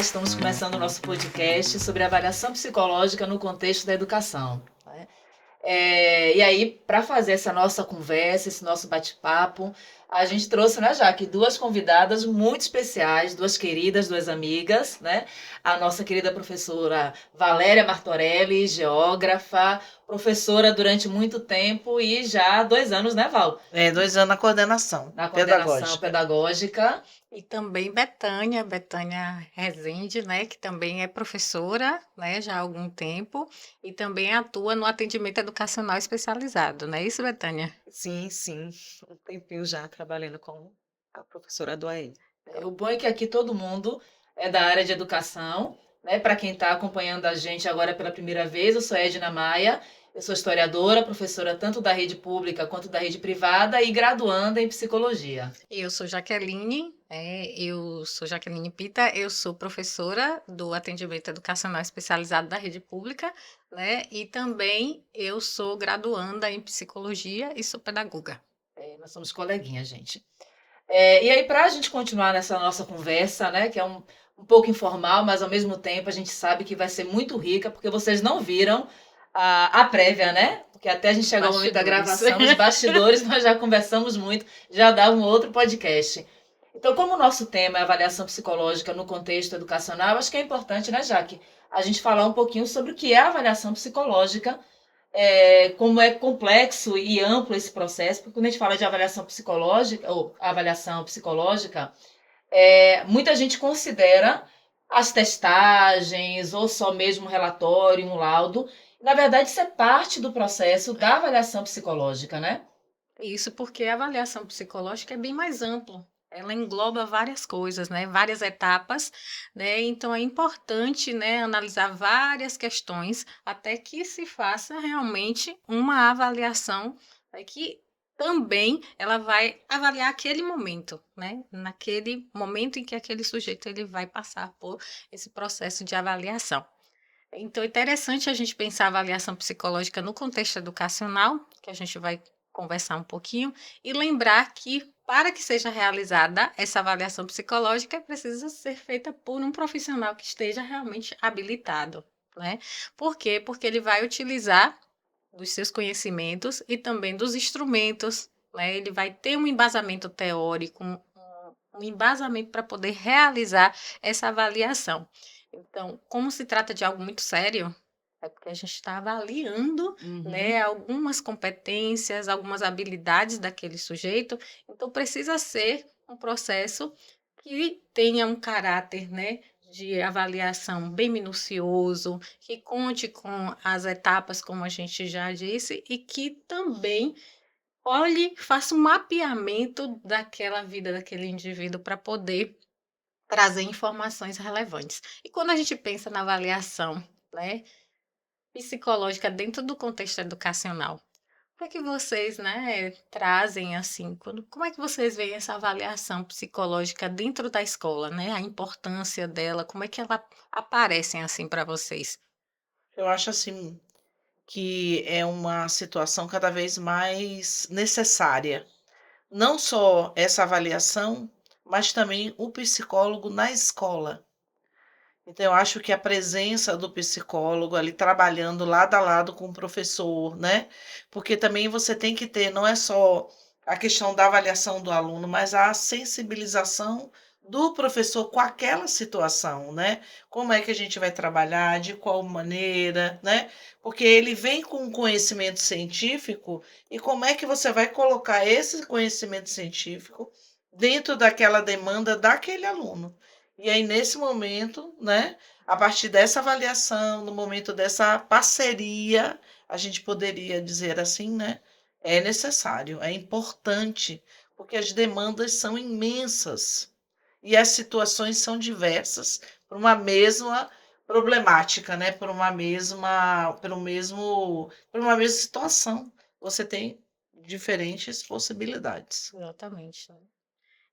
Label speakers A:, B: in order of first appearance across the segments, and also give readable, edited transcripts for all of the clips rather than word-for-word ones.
A: estamos começando o nosso podcast sobre avaliação psicológica no contexto da educação. Né? E aí, para fazer essa nossa conversa, esse nosso bate-papo, a gente trouxe, né, Jaque, duas convidadas muito especiais, duas queridas, duas amigas, né? A nossa querida professora Valéria Martorelli, geógrafa, professora durante muito tempo e já há 2 anos, né, Val?
B: 2 anos na coordenação
A: Na coordenação
B: pedagógica.
A: pedagógica.
C: E também Betânia Rezende, né, que também é professora, né, já há algum tempo, e também atua no atendimento educacional especializado, não é isso, Betânia?
D: Sim, sim. Um tempinho já trabalhando com a professora do AE.
A: O bom é que aqui todo mundo é da área de educação, né? Para quem está acompanhando a gente agora pela primeira vez, eu sou Edna Maia, eu sou historiadora, professora tanto da rede pública quanto da rede privada e graduanda em psicologia.
C: Eu sou Jaqueline Pita, eu sou professora do atendimento educacional especializado da rede pública, né, e também eu sou graduanda em psicologia e sou pedagoga.
A: Nós somos coleguinhas, gente. E aí, para a gente continuar nessa nossa conversa, né, que é um pouco informal, mas ao mesmo tempo a gente sabe que vai ser muito rica, porque vocês não viram a prévia, né? Porque até a gente chegar ao momento da
C: Bastidores.
A: gravação, os bastidores, nós já conversamos muito, já dá um outro podcast. Então, como o nosso tema é avaliação psicológica no contexto educacional, acho que é importante, né, Jaque, a gente falar um pouquinho sobre o que é a avaliação psicológica, como é complexo e amplo esse processo, porque quando a gente fala de avaliação psicológica, ou avaliação psicológica, muita gente considera as testagens, ou só mesmo um relatório, um laudo. Na verdade, isso é parte do processo da avaliação psicológica, né?
C: Isso porque a avaliação psicológica é bem mais ampla. Ela engloba várias coisas, né? Várias etapas, né? Então é importante, né, analisar várias questões até que se faça realmente uma avaliação, né, que também ela vai avaliar aquele momento, né? Naquele momento em que aquele sujeito ele vai passar por esse processo de avaliação. Então, é interessante a gente pensar a avaliação psicológica no contexto educacional, que a gente vai conversar um pouquinho, e lembrar que, para que seja realizada essa avaliação psicológica, precisa ser feita por um profissional que esteja realmente habilitado, né? Por quê? Porque ele vai utilizar dos seus conhecimentos e também dos instrumentos, né? Ele vai ter um embasamento teórico, um embasamento para poder realizar essa avaliação. Então, como se trata de algo muito sério, é porque a gente está avaliando, né, algumas competências, algumas habilidades daquele sujeito, então precisa ser um processo que tenha um caráter, né, de avaliação bem minucioso, que conte com as etapas, como a gente já disse, e que também olhe, faça um mapeamento daquela vida daquele indivíduo para poder trazer informações relevantes. E quando a gente pensa na avaliação, né, psicológica dentro do contexto educacional, o que é que vocês, né, trazem assim? Como é que vocês veem essa avaliação psicológica dentro da escola, né? A importância dela, como é que ela aparecem assim para vocês?
B: Eu acho assim que é uma situação cada vez mais necessária. Não só essa avaliação, mas também o psicólogo na escola. Então, eu acho que a presença do psicólogo ali trabalhando lado a lado com o professor, né? Porque também você tem que ter, não é só a questão da avaliação do aluno, mas a sensibilização do professor com aquela situação, né? Como é que a gente vai trabalhar, de qual maneira, né? Porque ele vem com um conhecimento científico e como é que você vai colocar esse conhecimento científico dentro daquela demanda daquele aluno? E aí, nesse momento, né, a partir dessa avaliação, no momento dessa parceria, a gente poderia dizer assim, né, é necessário, é importante, porque as demandas são imensas e as situações são diversas por uma mesma problemática, né, por uma mesma situação. Você tem diferentes possibilidades.
C: Exatamente. Né?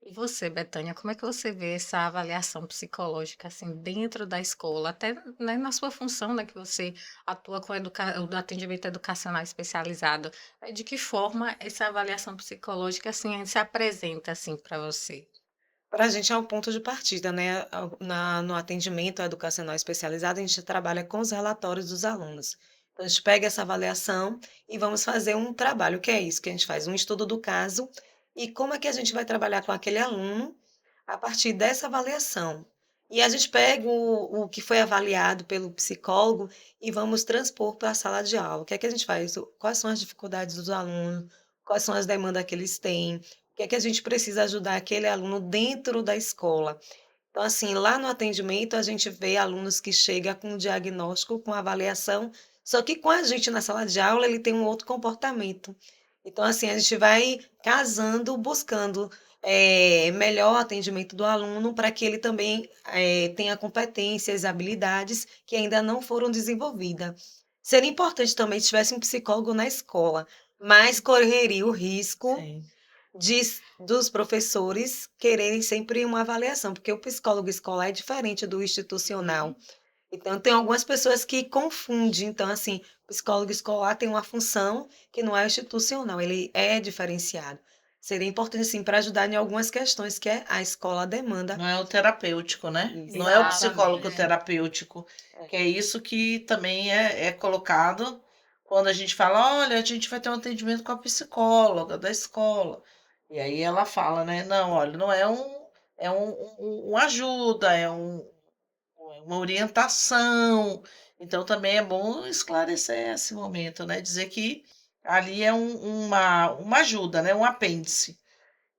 C: E você, Betânia, como é que você vê essa avaliação psicológica assim dentro da escola, até, né, na sua função, né, que você atua com o atendimento educacional especializado? De que forma essa avaliação psicológica assim se apresenta assim para você?
D: Para a gente é um ponto de partida, né? No atendimento educacional especializado, a gente trabalha com os relatórios dos alunos. Então, a gente pega essa avaliação e vamos fazer um trabalho, que é isso que a gente faz, um estudo do caso e como é que a gente vai trabalhar com aquele aluno a partir dessa avaliação. E a gente pega o que foi avaliado pelo psicólogo e vamos transpor para a sala de aula. O que é que a gente faz? Quais são as dificuldades dos alunos? Quais são as demandas que eles têm? O que é que a gente precisa ajudar aquele aluno dentro da escola? Então, assim, lá no atendimento, a gente vê alunos que chegam com um diagnóstico, com avaliação, só que com a gente na sala de aula, ele tem um outro comportamento. Então, assim, a gente vai casando, buscando melhor atendimento do aluno para que ele também tenha competências, habilidades que ainda não foram desenvolvidas. Seria importante também se tivesse um psicólogo na escola, mas correria o risco
B: Sim.
D: dos professores quererem sempre uma avaliação, porque o psicólogo escolar é diferente do institucional. Então, tem algumas pessoas que confundem. Então, assim, o psicólogo escolar tem uma função que não é institucional, ele é diferenciado. Seria importante, assim, para ajudar em algumas questões que a escola demanda.
B: Não é o terapêutico, né?
D: Isso.
B: Não é o
A: Exatamente.
B: psicólogo terapêutico, que é isso que também é colocado quando a gente fala, olha, a gente vai ter um atendimento com a psicóloga da escola. E aí ela fala, né? Não, olha, não é uma ajuda, uma orientação. Então também é bom esclarecer esse momento, né? Dizer que ali é uma ajuda, né? Um apêndice,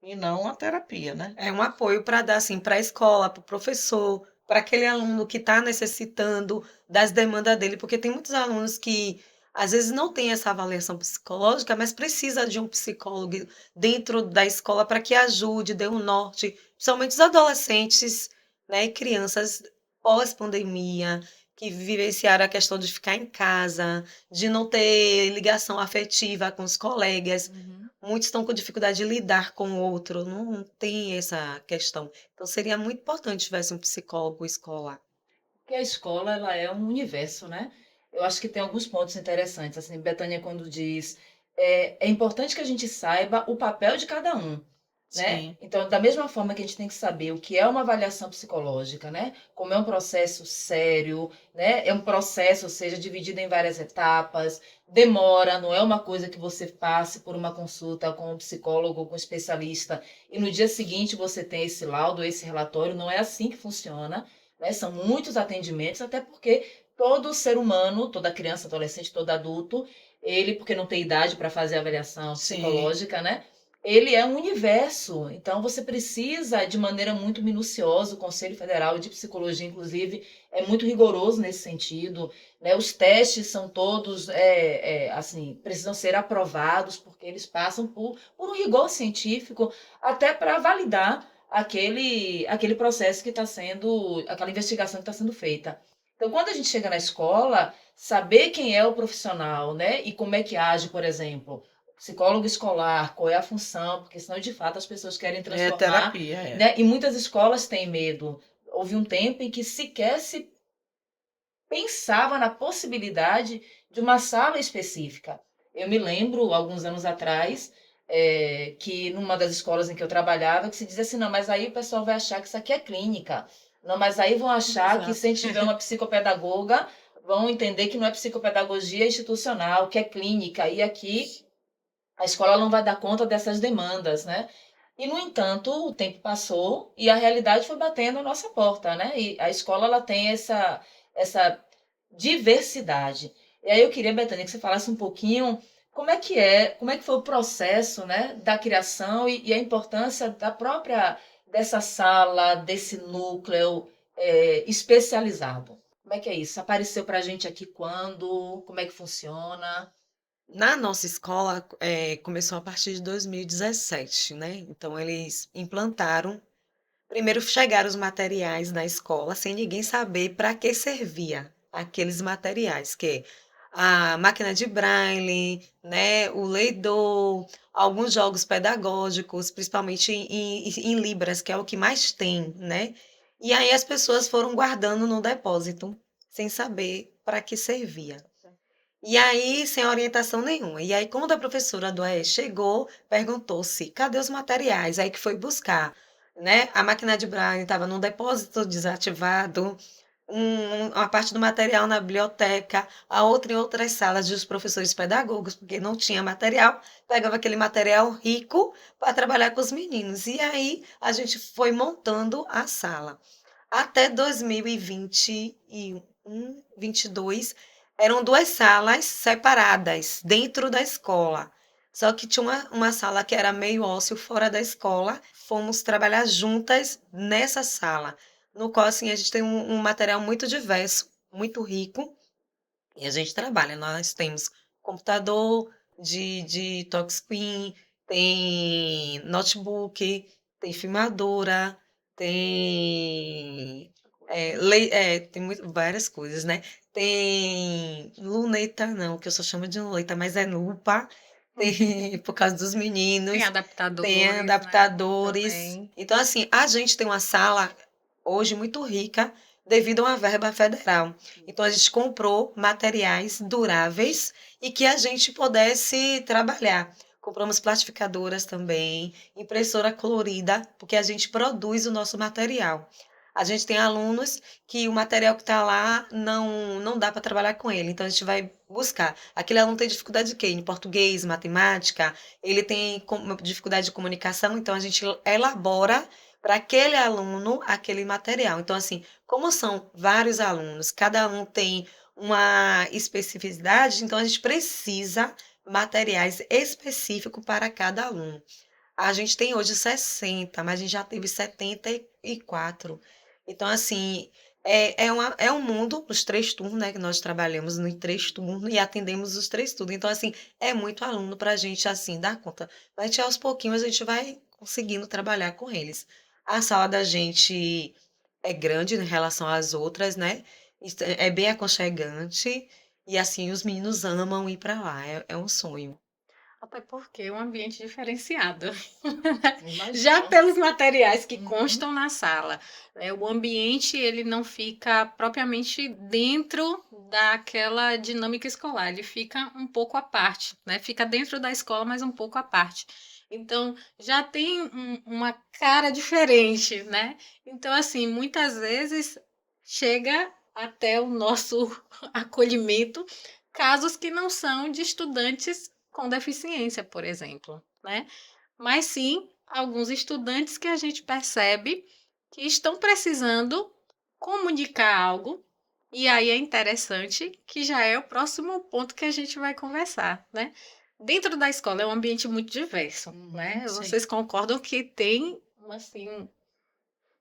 B: e não a terapia, né?
D: É um apoio para dar, assim, para a escola, para o professor, para aquele aluno que está necessitando das demandas dele, porque tem muitos alunos que às vezes não têm essa avaliação psicológica, mas precisa de um psicólogo dentro da escola para que ajude, dê um norte, principalmente os adolescentes, né, e crianças pós-pandemia, que vivenciaram a questão de ficar em casa, de não ter ligação afetiva com os colegas. Muitos estão com dificuldade de lidar com o outro, não tem essa questão. Então, seria muito importante se tivesse um psicólogo escolar.
A: Porque a escola, ela é um universo, né? Eu acho que tem alguns pontos interessantes. Assim, Betânia, quando diz, é importante que a gente saiba o papel de cada um, né?
B: Sim.
A: Então, da mesma forma que a gente tem que saber o que é uma avaliação psicológica, né? Como é um processo sério, né? É um processo, ou seja, dividido em várias etapas, demora, não é uma coisa que você passe por uma consulta com um psicólogo, com um especialista, e no dia seguinte você tem esse laudo, esse relatório, não é assim que funciona, né? São muitos atendimentos, até porque todo ser humano, toda criança, adolescente, todo adulto, ele, porque não tem idade para fazer avaliação
B: Sim.
A: psicológica, né? Ele é um universo, então você precisa, de maneira muito minuciosa, o Conselho Federal de Psicologia, inclusive, é muito rigoroso nesse sentido, né? Os testes são todos, assim, precisam ser aprovados, porque eles passam por um rigor científico, até para validar aquele processo que está sendo, aquela investigação que está sendo feita. Então, quando a gente chega na escola, saber quem é o profissional, né, e como é que age, por exemplo, psicólogo escolar, qual é a função, porque senão, de fato, as pessoas querem
B: É
A: transformar,
B: terapia, é.
A: né, e muitas escolas têm medo. Houve um tempo em que sequer se pensava na possibilidade de uma sala específica. Eu me lembro, alguns anos atrás, que numa das escolas em que eu trabalhava, que se dizia assim, não, mas aí o pessoal vai achar que isso aqui é clínica. Não, mas aí vão achar que
D: Exato.
A: se a gente tiver uma psicopedagoga, vão entender que não é psicopedagogia institucional, que é clínica. E aqui a escola não vai dar conta dessas demandas, né? E, no entanto, o tempo passou e a realidade foi batendo a nossa porta, né? E a escola, ela tem essa diversidade. E aí eu queria, Betânia, que você falasse um pouquinho como é que foi o processo, né, da criação e a importância da própria, dessa sala, desse núcleo especializado. Como é que é isso? Apareceu para a gente aqui quando? Como é que funciona?
D: Na nossa escola, começou a partir de 2017, né? Então, eles implantaram. Primeiro chegaram os materiais na escola, sem ninguém saber para que servia aqueles materiais, que é a máquina de braille, né, o leidor, alguns jogos pedagógicos, principalmente em libras, que é o que mais tem, né? E aí as pessoas foram guardando no depósito, sem saber para que servia. E aí, sem orientação nenhuma. E aí, quando a professora do AE chegou, perguntou-se, cadê os materiais? Aí que foi buscar. né? A máquina de Braille estava num depósito desativado, uma parte do material na biblioteca, a outra em outras salas dos professores pedagogos, porque não tinha material, pegava aquele material rico para trabalhar com os meninos. E aí a gente foi montando a sala. Até 2021, 22, eram duas salas separadas dentro da escola. Só que tinha uma sala que era meio ósseo fora da escola. Fomos trabalhar juntas nessa sala, no qual assim, a gente tem um material muito diverso, muito rico, e a gente trabalha. Nós temos computador de touchscreen, tem notebook, tem filmadora, tem, tem várias coisas, né? Tem luneta, não, que eu só chamo de luneta, mas é lupa. Tem, por causa dos
C: Tem
D: meninos, tem
C: adaptadores, né?
D: adaptadores.
C: Também.
D: Então, assim, a gente tem uma sala hoje muito rica devido a uma verba federal. Então, a gente comprou materiais duráveis e que a gente pudesse trabalhar. Compramos plastificadoras também, impressora colorida, porque a gente produz o nosso material. A gente tem alunos que o material que está lá não dá para trabalhar com ele, então a gente vai buscar. Aquele aluno tem dificuldade de quê? Em português, matemática, ele tem dificuldade de comunicação, então a gente elabora para aquele aluno aquele material. Então, assim, como são vários alunos, cada um tem uma especificidade, então a gente precisa materiais específicos para cada aluno. A gente tem hoje 60, mas a gente já teve 74. Então, assim, é um mundo, os três turnos, né? Que nós trabalhamos em três turnos e atendemos os três turnos. Então, assim, é muito aluno para a gente, assim, dar conta. Mas aos pouquinhos a gente vai conseguindo trabalhar com eles. A sala da gente é grande em relação às outras, né? É bem aconchegante. E, assim, os meninos amam ir para lá. É um sonho.
C: Até porque é um ambiente diferenciado. Já
A: Imagino.
C: pelos materiais que
A: Uhum.
C: constam na sala, né, o ambiente ele não fica propriamente dentro daquela dinâmica escolar, ele fica um pouco à parte, né? Fica dentro da escola, mas um pouco à parte. Então, já tem uma cara diferente, né? Então, assim, muitas vezes chega até o nosso acolhimento casos que não são de estudantes com deficiência, por exemplo, né? Mas sim alguns estudantes que a gente percebe que estão precisando comunicar algo, e aí é interessante que já é o próximo ponto que a gente vai conversar, né? Dentro da escola é um ambiente muito diverso, né?
A: Sim.
C: Vocês concordam que tem, assim,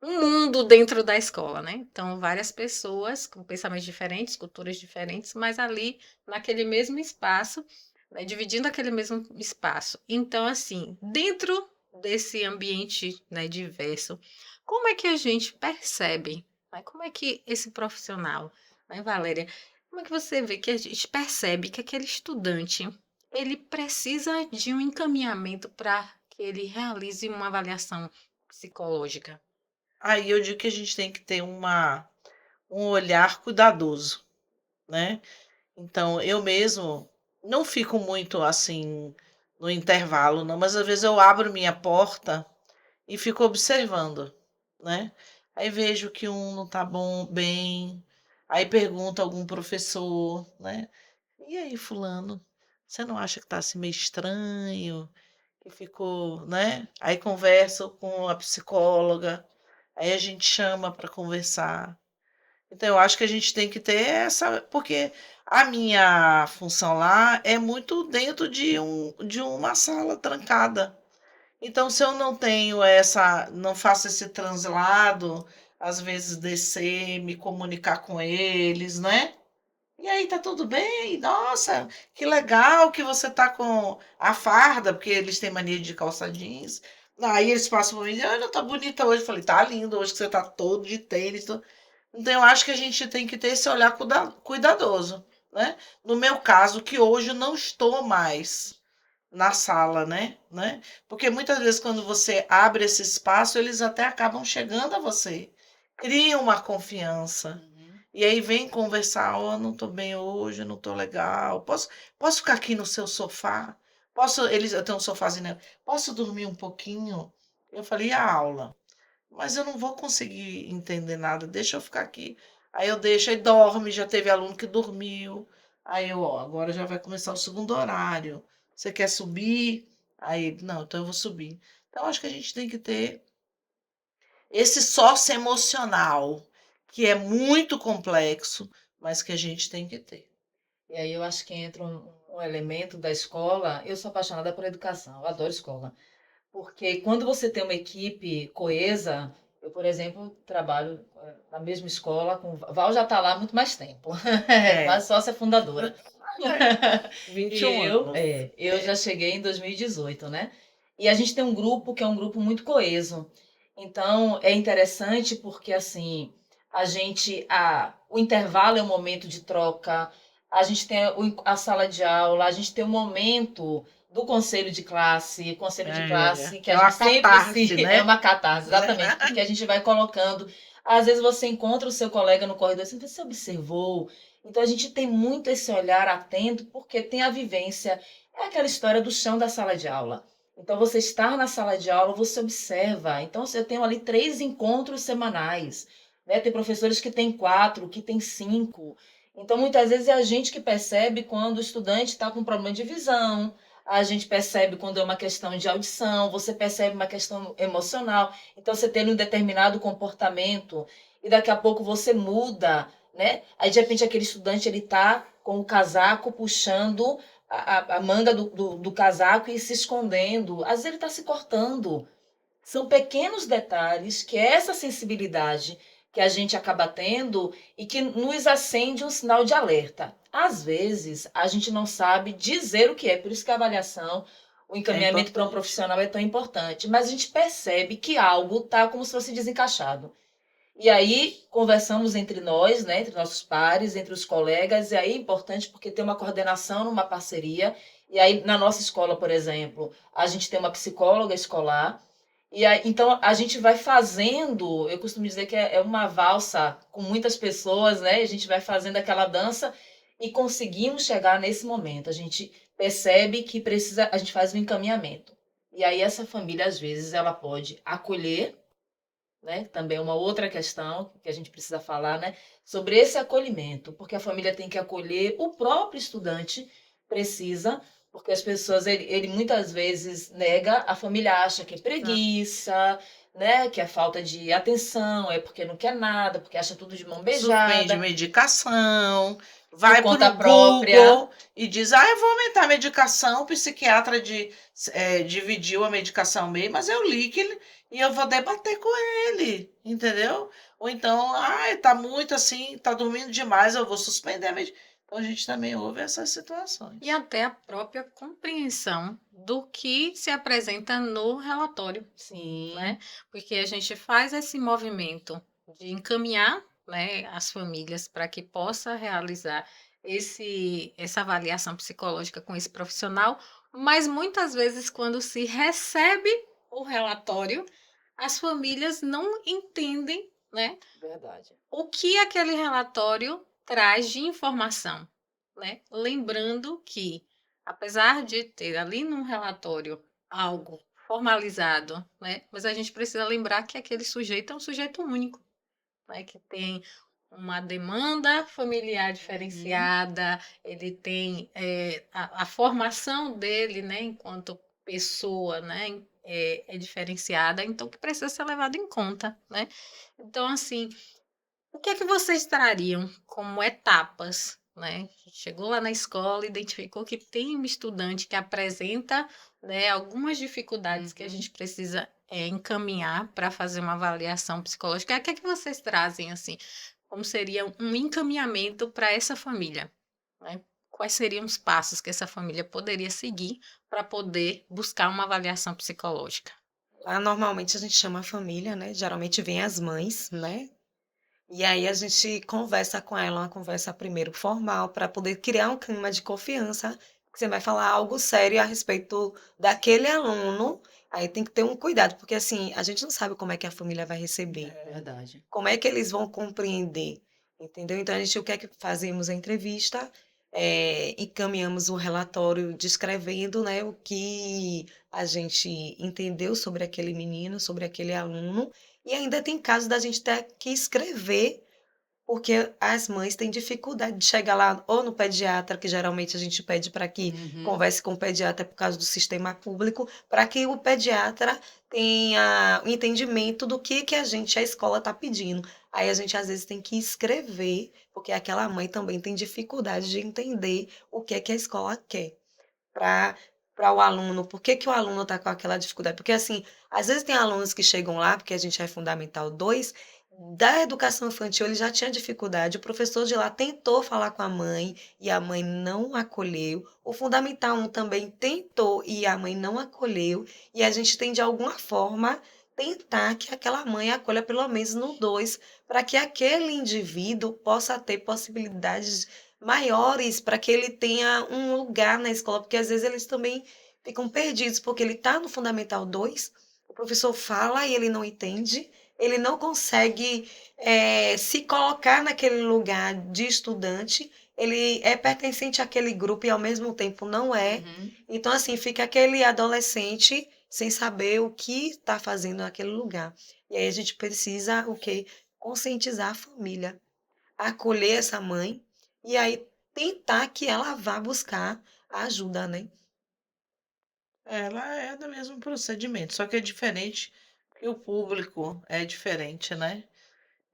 C: um mundo dentro da escola, né? Então, várias pessoas com pensamentos diferentes, culturas diferentes, mas ali naquele mesmo espaço, né, dividindo aquele mesmo espaço. Então, assim, dentro desse ambiente, né, diverso, como é que a gente percebe, né? Como é que esse profissional, né, Valéria, como é que você vê que a gente percebe que aquele estudante ele precisa de um encaminhamento para que ele realize uma avaliação psicológica?
B: Aí eu digo que a gente tem que ter um olhar cuidadoso, né? Então, eu mesmo não fico muito assim no intervalo, não, mas às vezes eu abro minha porta e fico observando, né? Aí vejo que um não tá bem, aí pergunto a algum professor, né? E aí, fulano, você não acha que tá assim meio estranho? Que ficou, né? Aí converso com a psicóloga, aí a gente chama para conversar. Então, eu acho que a gente tem que ter essa, porque a minha função lá é muito dentro de uma sala trancada. Então, se eu não tenho essa, não faço esse translado, às vezes descer, me comunicar com eles, né? E aí, tá tudo bem? Nossa, que legal que você tá com a farda, porque eles têm mania de calça jeans. Aí eles passam por mim, olha, tá bonita hoje. Eu falei, tá lindo hoje que você tá todo de tênis. Então, eu acho que a gente tem que ter esse olhar cuidadoso, né? No meu caso, que hoje eu não estou mais na sala, né? Porque muitas vezes quando você abre esse espaço, eles até acabam chegando a você, criam uma confiança.
A: Uhum.
B: E aí vem conversar, oh, não estou bem hoje, não estou legal. Posso ficar aqui no seu sofá? Eu tenho um sofazinho, né? Posso dormir um pouquinho? Eu falei, e a aula? mas eu não vou conseguir entender nada, deixa eu ficar aqui. Aí eu deixo, aí dorme, já teve aluno que dormiu. Aí eu, ó, agora já vai começar o segundo horário. Você quer subir? Aí, não, então eu vou subir. Então, acho que a gente tem que ter esse socioemocional, que é muito complexo, mas que a gente tem que ter.
A: E aí eu acho que entra um elemento da escola. Eu sou apaixonada por educação, eu adoro escola. Porque quando você tem uma equipe coesa, eu, por exemplo, trabalho na mesma escola com Val já está lá há muito mais tempo. É
B: É,
A: quase sócia fundadora. E
B: 21 anos.
A: eu já cheguei em 2018, né? E a gente tem um grupo que é um grupo muito coeso. Então, é interessante porque, assim, o intervalo é um momento de troca, a gente tem a sala de aula, a gente tem o momento do conselho de classe, que
B: É
A: a
B: uma
A: gente sempre
B: catarse,
A: é
B: né?
A: uma catarse, exatamente, porque a gente vai colocando. Às vezes você encontra o seu colega no corredor, assim, você observou. Então a gente tem muito esse olhar atento, porque tem a vivência. É aquela história do chão da sala de aula. Então você está na sala de aula, você observa. Então eu tenho ali 3 encontros semanais, né? Tem professores que têm 4, que têm 5. Então muitas vezes é a gente que percebe quando o estudante está com problema de visão, a gente percebe quando é uma questão de audição, você percebe uma questão emocional. Então você tem um determinado comportamento e daqui a pouco você muda, né? Aí de repente aquele estudante ele tá com o casaco puxando a manga do casaco e se escondendo. Às vezes ele está se cortando. São pequenos detalhes que é essa sensibilidade que a gente acaba tendo e que nos acende um sinal de alerta. Às vezes, a gente não sabe dizer o que é, por isso que a avaliação, o
B: É
A: encaminhamento para um
B: importante.
A: profissional é tão importante, mas a gente percebe que algo está como se fosse desencaixado. E aí conversamos entre nós, né, entre nossos pares, entre os colegas, e aí é importante porque tem uma coordenação numa parceria. E aí na nossa escola, por exemplo, a gente tem uma psicóloga escolar. E aí, então a gente vai fazendo, eu costumo dizer que é uma valsa com muitas pessoas, né? A gente vai fazendo aquela dança e conseguimos chegar nesse momento. A gente percebe que precisa, a gente faz um encaminhamento. E aí essa família às vezes ela pode acolher, né? Também é uma outra questão que a gente precisa falar, né? Sobre esse acolhimento, porque a família tem que acolher, o próprio estudante precisa, porque as pessoas, ele muitas vezes nega, a família acha que é preguiça, né? Que é falta de atenção, é porque não quer nada, porque acha tudo de mão
B: Suspende
A: beijada,
B: medicação,
A: por
B: vai para
A: conta
B: o
A: própria.
B: Google e diz: ah, eu vou aumentar a medicação. O psiquiatra dividiu a medicação meio, mas eu li que ele, e eu vou debater com ele, entendeu? Ou então, ah, tá muito assim, tá dormindo demais, eu vou suspender a medicação. Então a gente também ouve essas situações.
C: E até a própria compreensão do que se apresenta no relatório,
A: Sim,
C: né? Porque a gente faz esse movimento de encaminhar, né, as famílias para que possa realizar essa avaliação psicológica com esse profissional, mas muitas vezes quando se recebe o relatório, as famílias não entendem, né,
A: verdade.
C: o que aquele relatório traz de informação, né? Lembrando que, apesar de ter ali num relatório algo formalizado, né? Mas a gente precisa lembrar que aquele sujeito é um sujeito único, né? Que tem uma demanda familiar diferenciada, ele tem a formação dele, né? Enquanto pessoa, né? É diferenciada, então que precisa ser levado em conta, né? Então, assim, o que é que vocês trariam como etapas, né? Chegou lá na escola, identificou que tem um estudante que apresenta, né, algumas dificuldades que a gente precisa encaminhar para fazer uma avaliação psicológica. O que é que vocês trazem, assim? Como seria um encaminhamento para essa família, né? Quais seriam os passos que essa família poderia seguir para poder buscar uma avaliação psicológica?
D: Lá, normalmente, a gente chama a família, né? Geralmente vem as mães, né? E aí a gente conversa com ela, uma conversa primeiro formal, para poder criar um clima de confiança, que você vai falar algo sério a respeito daquele aluno. Aí tem que ter um cuidado, porque assim, a gente não sabe como é que a família vai receber,
A: Verdade.
D: como é que eles vão compreender, entendeu? Então, a gente, o que é que fazemos a entrevista? Encaminhamos um relatório descrevendo, né, o que a gente entendeu sobre aquele menino, sobre aquele aluno, E ainda tem casos da gente ter que escrever, porque as mães têm dificuldade de chegar lá, ou no pediatra, que geralmente a gente pede para que
A: Uhum.
D: converse com o pediatra por causa do sistema público, para que o pediatra tenha o entendimento do que a escola está pedindo. Aí a gente às vezes tem que escrever, porque aquela mãe também tem dificuldade de entender o que a escola quer para o aluno, por que que o aluno está com aquela dificuldade? Porque, assim, às vezes tem alunos que chegam lá, porque a gente é Fundamental 2 da educação infantil ele já tinha dificuldade, o professor de lá tentou falar com a mãe e a mãe não acolheu, o Fundamental 1 também tentou e a mãe não acolheu, e a gente tem de alguma forma tentar que aquela mãe acolha pelo menos no 2 para que aquele indivíduo possa ter possibilidades maiores, para que ele tenha um lugar na escola, porque às vezes eles também ficam perdidos, porque ele está no Fundamental 2, o professor fala e ele não entende, ele não consegue se colocar naquele lugar de estudante, ele é pertencente àquele grupo e ao mesmo tempo não é.
A: Uhum.
D: Então, assim, fica aquele adolescente sem saber o que está fazendo naquele lugar. E aí a gente precisa o quê? Conscientizar a família, acolher essa mãe e aí tentar que ela vá buscar a ajuda, né?
B: Ela é do mesmo procedimento, só que é diferente, porque o público é diferente, né?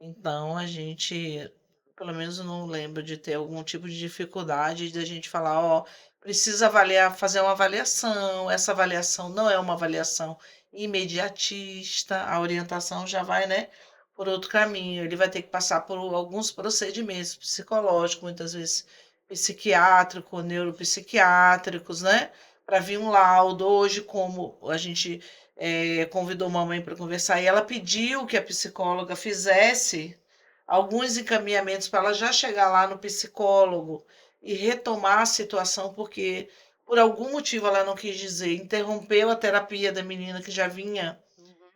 B: Então a gente, pelo menos eu não lembro de ter algum tipo de dificuldade de a gente falar, ó, precisa avaliar, fazer uma avaliação, essa avaliação não é uma avaliação imediatista, a orientação já vai, né, por outro caminho. Ele vai ter que passar por alguns procedimentos psicológicos, muitas vezes psiquiátrico, neuropsiquiátricos, né? Para vir um laudo. Hoje, como a gente convidou uma mãe para conversar e ela pediu que a psicóloga fizesse alguns encaminhamentos para ela já chegar lá no psicólogo e retomar a situação, porque por algum motivo ela não quis dizer, interrompeu a terapia da menina que já vinha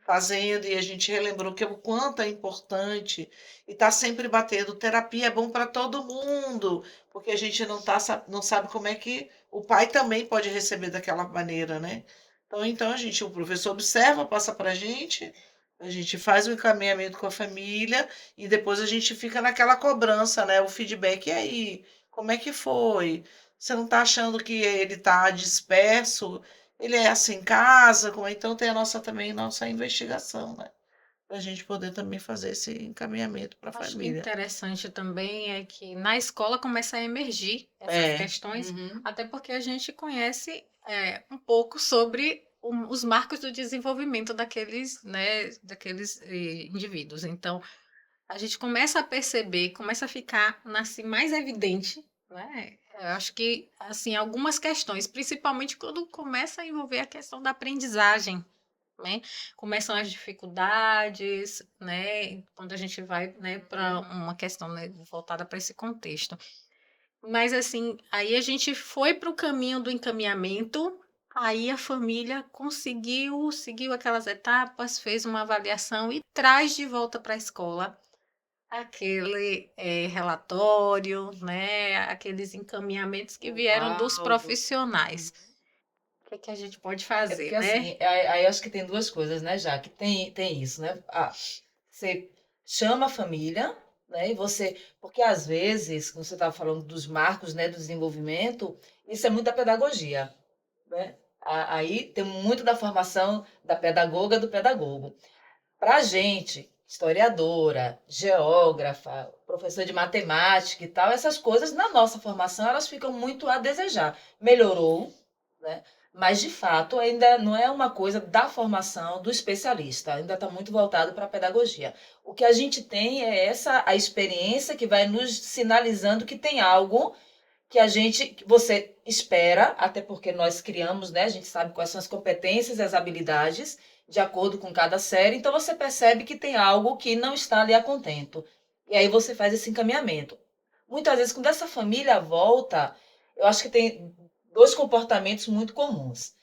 B: fazendo e a gente relembrou que o quanto é importante e está sempre batendo. Terapia é bom para todo mundo, porque a gente não sabe como é que o pai também pode receber daquela maneira, né? Então o professor observa, passa para a gente faz o encaminhamento com a família e depois a gente fica naquela cobrança, né? O feedback, e aí, como é que foi? Você não está achando que ele está disperso? Ele é assim em casa, então tem a nossa também, nossa investigação, né? Para a gente poder também fazer esse encaminhamento para a
C: Acho que
B: família.
C: interessante também é que na escola começa a emergir essas
B: É,
C: questões,
A: Uhum.
C: até porque a gente conhece um pouco sobre os marcos do desenvolvimento daqueles, né, daqueles indivíduos. Então, a gente começa a perceber, começa a ficar assim, mais evidente, né? Eu acho que assim, algumas questões, principalmente quando começa a envolver a questão da aprendizagem, né? Começam as dificuldades, né? Quando a gente vai, né, para uma questão, né, voltada para esse contexto. Mas assim, aí a gente foi para o caminho do encaminhamento, aí a família seguiu aquelas etapas, fez uma avaliação e traz de volta para a escola aquele relatório, né? Aqueles encaminhamentos que
A: O
C: vieram dos
A: laudo.
C: profissionais. O que é que a gente pode
A: É
C: fazer,
A: porque
C: né?
A: assim, aí acho que tem duas coisas, né, já que tem isso, né? Você chama a família, né? E você, porque às vezes, quando você estava falando dos marcos, né, do desenvolvimento, isso é muito da pedagogia, né? Aí tem muito da formação da pedagoga do pedagogo. Para a gente, historiadora, geógrafa, professor de matemática e tal, essas coisas na nossa formação elas ficam muito a desejar. Melhorou, né? Mas de fato ainda não é uma coisa da formação do especialista, ainda está muito voltado para a pedagogia. O que a gente tem é a experiência que vai nos sinalizando que tem algo que você espera, até porque nós criamos, né? A gente sabe quais são as competências e as habilidades de acordo com cada série, então você percebe que tem algo que não está ali a contento. E aí você faz esse encaminhamento. Muitas vezes, quando essa família volta, eu acho que tem dois comportamentos muito comuns.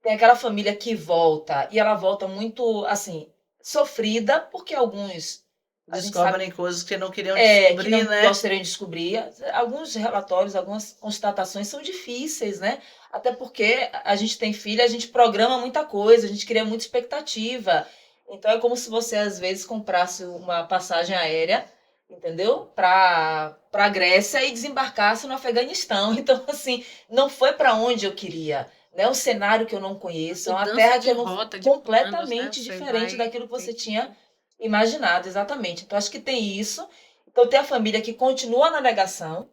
A: Tem aquela família que volta e ela volta muito, assim, sofrida, porque alguns, a gente sabe
B: descobrem coisas que não queriam
A: que
B: descobrir,
A: não
B: né?
A: gostariam de descobrir. Alguns relatórios, algumas constatações são difíceis, né? Até porque a gente tem filho, a gente programa muita coisa, a gente cria muita expectativa. Então é como se você às vezes comprasse uma passagem aérea, entendeu? Para a Grécia e desembarcasse no Afeganistão. Então assim, não foi para onde eu queria, né? Um cenário que eu não conheço, é uma
C: Mudança
A: terra que
C: de
A: eu não
C: rota, de planos, né?
A: completamente
C: Você
A: diferente
C: vai
A: daquilo que você
C: ter
A: tinha
C: que...
A: imaginado, exatamente. Então acho que tem isso. Então tem a família que continua na negação.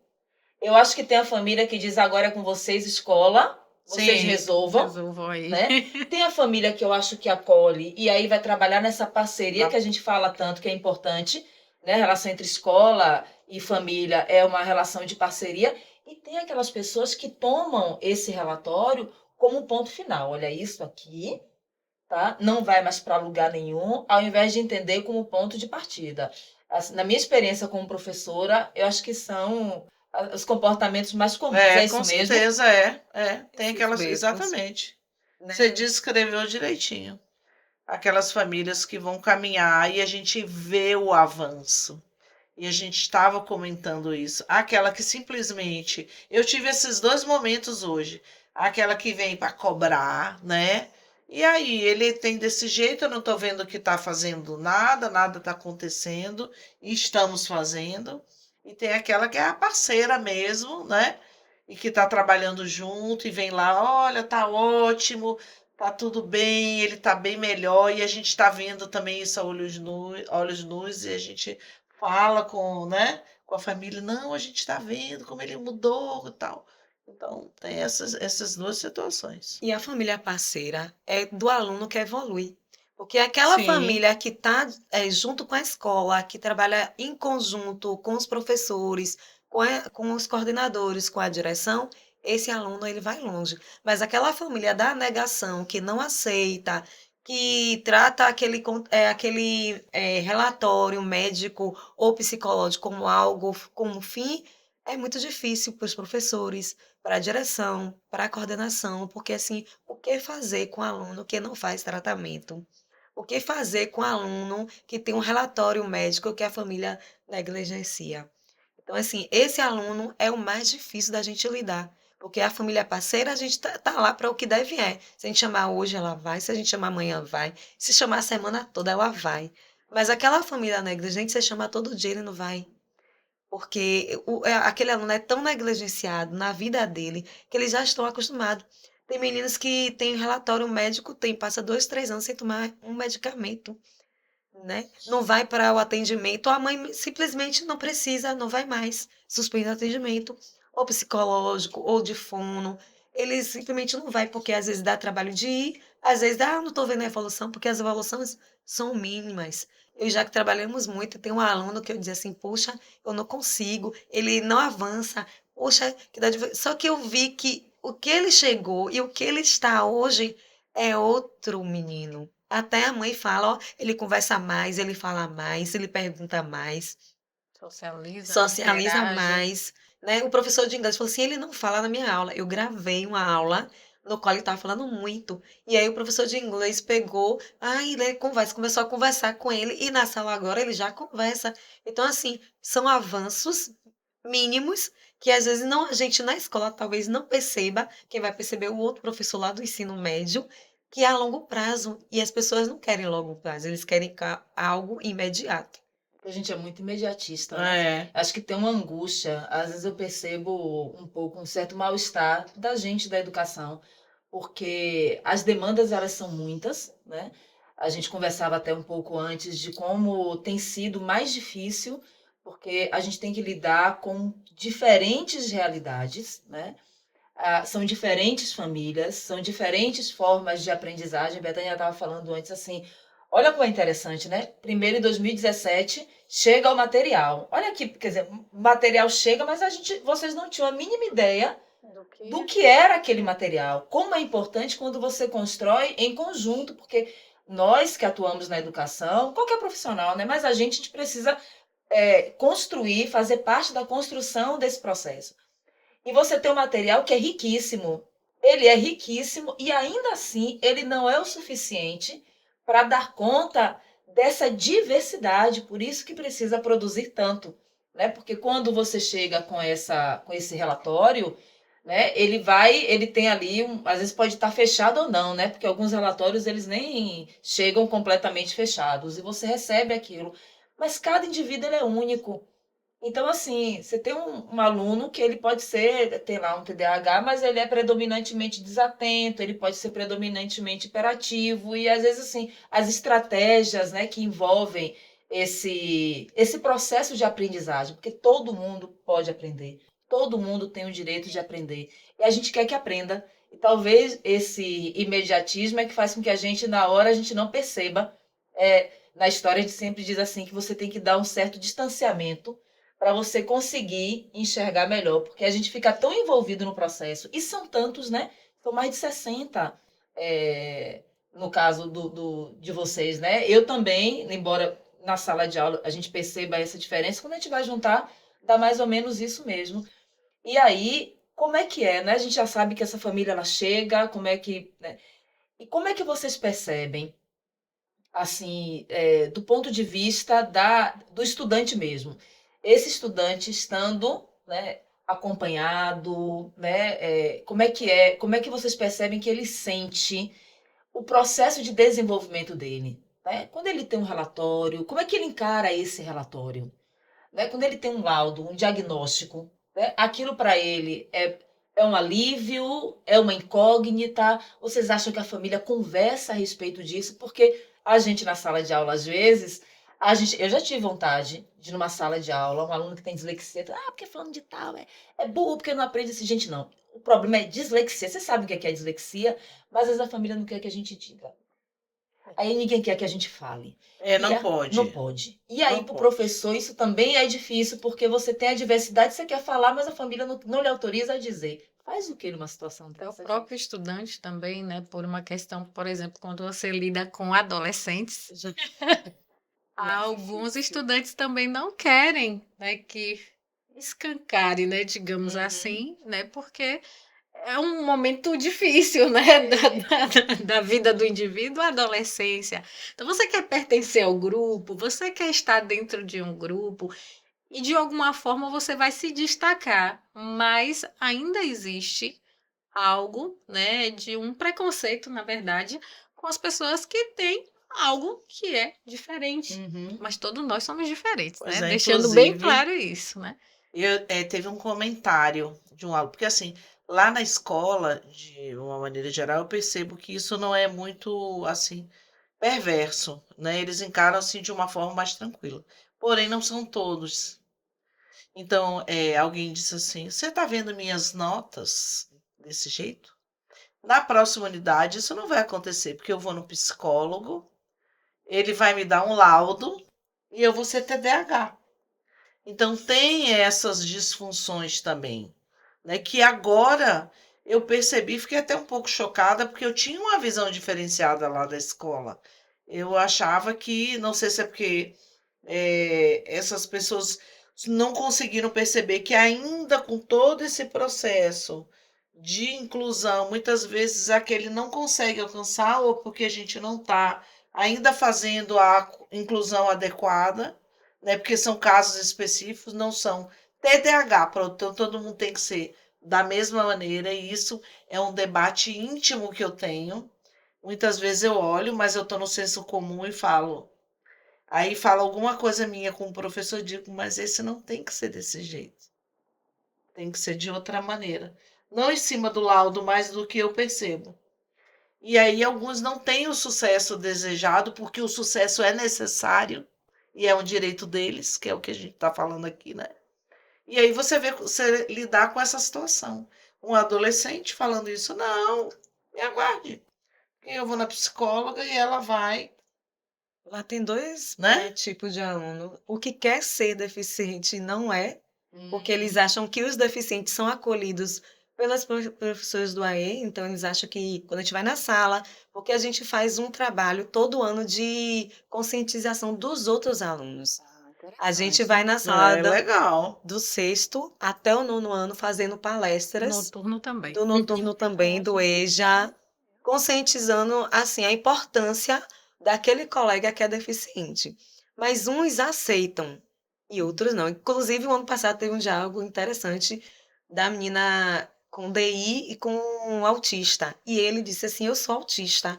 A: Eu acho que tem a família que diz agora é com vocês, escola, vocês
B: Sim,
A: resolvam,
C: Resolvam aí.
A: né? Tem a família que eu acho que acolhe e aí vai trabalhar nessa parceria que a gente fala tanto que é importante, né? A relação entre escola e família é uma relação de parceria. E tem aquelas pessoas que tomam esse relatório como ponto final. Olha, isso aqui, tá? Não vai mais para lugar nenhum, ao invés de entender como ponto de partida. Assim, na minha experiência como professora, eu acho que são os comportamentos mais comuns. É
B: com
A: isso mesmo?
B: certeza tem
D: Esses
B: aquelas,
D: mesmos,
B: exatamente.
D: né?
B: Você descreveu direitinho. Aquelas famílias que vão caminhar e a gente vê o avanço. E a gente estava comentando isso. Aquela que simplesmente. Eu tive esses dois momentos hoje. Aquela que vem para cobrar, né? E aí, ele tem desse jeito, eu não estou vendo que está fazendo nada, nada está acontecendo, e estamos fazendo. E tem aquela que é a parceira mesmo, né? E que está trabalhando junto e vem lá, olha, tá ótimo, tá tudo bem, ele tá bem melhor, e a gente está vendo também isso a olhos nus, e a gente fala com, né, com a família, não, a gente está vendo como ele mudou e tal. Então, tem essas duas situações.
D: E a família parceira é do aluno que evolui. Porque aquela
B: Sim,
D: família que está junto com a escola, que trabalha em conjunto com os professores, com os coordenadores, com a direção, esse aluno ele vai longe. Mas aquela família da negação, que não aceita, que trata aquele relatório médico ou psicológico como algo, como fim, é muito difícil para os professores, para a direção, para a coordenação, porque assim, o que fazer com o aluno que não faz tratamento? O que fazer com o aluno que tem um relatório médico que a família negligencia? Então, assim, esse aluno é o mais difícil da gente lidar, porque a família parceira, a gente tá lá para o que deve é. Se a gente chamar hoje, ela vai, se a gente chamar amanhã, vai, se chamar a semana toda, ela vai. Mas aquela família negligente, você chama todo dia, ele não vai. Porque aquele aluno é tão negligenciado na vida dele que eles já estão acostumados. Tem meninos que têm relatório médico, passa 2, 3 anos sem tomar um medicamento, né? Não vai para o atendimento, a mãe simplesmente não precisa, não vai mais, suspende o atendimento, ou psicológico, ou de fono. Ele simplesmente não vai, porque às vezes dá trabalho de ir, às vezes não estou vendo a evolução, porque as evoluções são mínimas. Eu já que trabalhamos muito, tem um aluno que eu dizia assim, poxa, eu não consigo, ele não avança, poxa, só que eu vi que o que ele chegou e o que ele está hoje é outro menino. Até a mãe fala, ó, ele conversa mais, ele fala mais, ele pergunta mais,
C: Socializa, né?
D: socializa
C: Interage.
D: mais, né? O professor de inglês falou assim, ele não fala na minha aula. Eu gravei uma aula no qual ele estava falando muito. E aí o professor de inglês pegou, ele começou a conversar com ele, e na sala agora ele já conversa. Então, assim, são avanços mínimos que às vezes não, a gente na escola talvez não perceba, quem vai perceber é o outro professor lá do ensino médio, que é a longo prazo. E as pessoas não querem longo prazo, eles querem algo imediato.
A: A gente é muito imediatista, né?
B: é.
A: Acho que tem uma angústia. Às vezes eu percebo um pouco um certo mal-estar da gente da educação, porque as demandas elas são muitas, né? A gente conversava até um pouco antes de como tem sido mais difícil, porque a gente tem que lidar com diferentes realidades, né? São diferentes famílias, são diferentes formas de aprendizagem. A Betânia estava falando antes assim, olha como é interessante, né? Primeiro, em 2017, chega o material. Olha aqui, quer dizer, o material chega, mas vocês não tinham a mínima ideia do que era aquele material. Como é importante quando você constrói em conjunto, porque nós que atuamos na educação, qualquer profissional, né? Mas a gente precisa construir, fazer parte da construção desse processo. E você tem um material que é riquíssimo. Ele é riquíssimo e ainda assim ele não é o suficiente para dar conta dessa diversidade. Por isso que precisa produzir tanto, né? Porque quando você chega com esse relatório, né? Ele tem ali, às vezes pode estar fechado ou não, né? Porque alguns relatórios eles nem chegam completamente fechados e você recebe aquilo. Mas cada indivíduo ele é único. Então, assim, você tem um aluno que ele pode ter lá um TDAH, mas ele é predominantemente desatento, ele pode ser predominantemente hiperativo, e às vezes, assim, as estratégias, né, que envolvem esse processo de aprendizagem, porque todo mundo pode aprender, todo mundo tem o direito de aprender, e a gente quer que aprenda, e talvez esse imediatismo é que faz com que a gente, na hora, a gente não perceba. Na história, a gente sempre diz assim, que você tem que dar um certo distanciamento para você conseguir enxergar melhor, porque a gente fica tão envolvido no processo, e são tantos, né? São mais de 60, no caso de vocês, né? Eu também, embora na sala de aula a gente perceba essa diferença, quando a gente vai juntar, dá mais ou menos isso mesmo. E aí, como é que é, né? A gente já sabe que essa família, ela chega, como é que, né? E como é que vocês percebem, assim, do ponto de vista do estudante mesmo. Esse estudante estando, né, acompanhado, né, como é que vocês percebem que ele sente o processo de desenvolvimento dele, né? Quando ele tem um relatório, como é que ele encara esse relatório? Né? Quando ele tem um laudo, um diagnóstico, né? Aquilo para ele é um alívio, é uma incógnita? Vocês acham que a família conversa a respeito disso? Porque a gente na sala de aula, às vezes, eu já tive vontade de ir numa sala de aula, um aluno que tem dislexia, porque falando de tal, é burro porque não aprende esse gente, não. O problema é dislexia. Você sabe o que é dislexia, mas às vezes a família não quer que a gente diga. Aí ninguém quer que a gente fale.
B: Não pode.
A: Não pode. E aí,
B: Não
A: para o
B: pode.
A: professor, isso também é difícil, porque você tem a diversidade, você quer falar, mas a família não lhe autoriza a dizer. Faz o que numa situação
C: Até o
A: dessa?
C: próprio estudante também, né? Por uma questão, por exemplo, quando você lida com adolescentes, alguns estudantes também não querem, né, que escancare, né, digamos
B: Uhum.
C: assim, né, porque é um momento difícil, né, da vida do indivíduo, a adolescência. Então, você quer pertencer ao grupo, você quer estar dentro de um grupo, e de alguma forma você vai se destacar, mas ainda existe algo, né, de um preconceito, na verdade, com as pessoas que têm algo que é diferente.
A: Uhum.
C: Mas todos nós somos diferentes,
B: Pois
C: né?
B: é,
C: Deixando bem
B: inclusive,
C: claro isso, né?
B: teve um comentário de um aluno, porque assim, lá na escola, de uma maneira geral, eu percebo que isso não é muito, assim, perverso, né? Eles encaram, assim, de uma forma mais tranquila. Porém, não são todos. Então, alguém disse assim, você está vendo minhas notas desse jeito? Na próxima unidade, isso não vai acontecer, porque eu vou no psicólogo, ele vai me dar um laudo e eu vou ser TDAH. Então, tem essas disfunções também, né? Que agora eu percebi, fiquei até um pouco chocada, porque eu tinha uma visão diferenciada lá da escola. Eu achava que, não sei se é porque essas pessoas não conseguiram perceber que ainda com todo esse processo de inclusão, muitas vezes aquele não consegue alcançar, ou porque a gente não está ainda fazendo a inclusão adequada, né? Porque são casos específicos, não são TDAH, pronto, então todo mundo tem que ser da mesma maneira, e isso é um debate íntimo que eu tenho. Muitas vezes eu olho, mas eu estou no senso comum e falo. Aí fala alguma coisa minha com o professor, eu digo, mas esse não tem que ser desse jeito. Tem que ser de outra maneira. Não em cima do laudo, mais do que eu percebo. E aí alguns não têm o sucesso desejado, porque o sucesso é necessário e é um direito deles, que é o que a gente está falando aqui, né? E aí você lidar com essa situação. Um adolescente falando isso, não, me aguarde. Eu vou na psicóloga e ela vai,
D: Lá tem dois
B: né?
D: tipos de aluno. O que quer ser deficiente não é, porque
A: Hum.
D: eles acham que os deficientes são acolhidos pelas professoras do AE, então eles acham que quando a gente vai na sala, porque a gente faz um trabalho todo ano de conscientização dos outros alunos. A gente vai na sala
B: É legal.
D: do sexto até o nono ano fazendo palestras,
C: Noturno também.
D: do noturno também, do EJA, conscientizando assim a importância daquele colega que é deficiente. Mas uns aceitam e outros não. Inclusive, o ano passado teve um diálogo interessante da menina com DI e com autista. E ele disse assim, eu sou autista.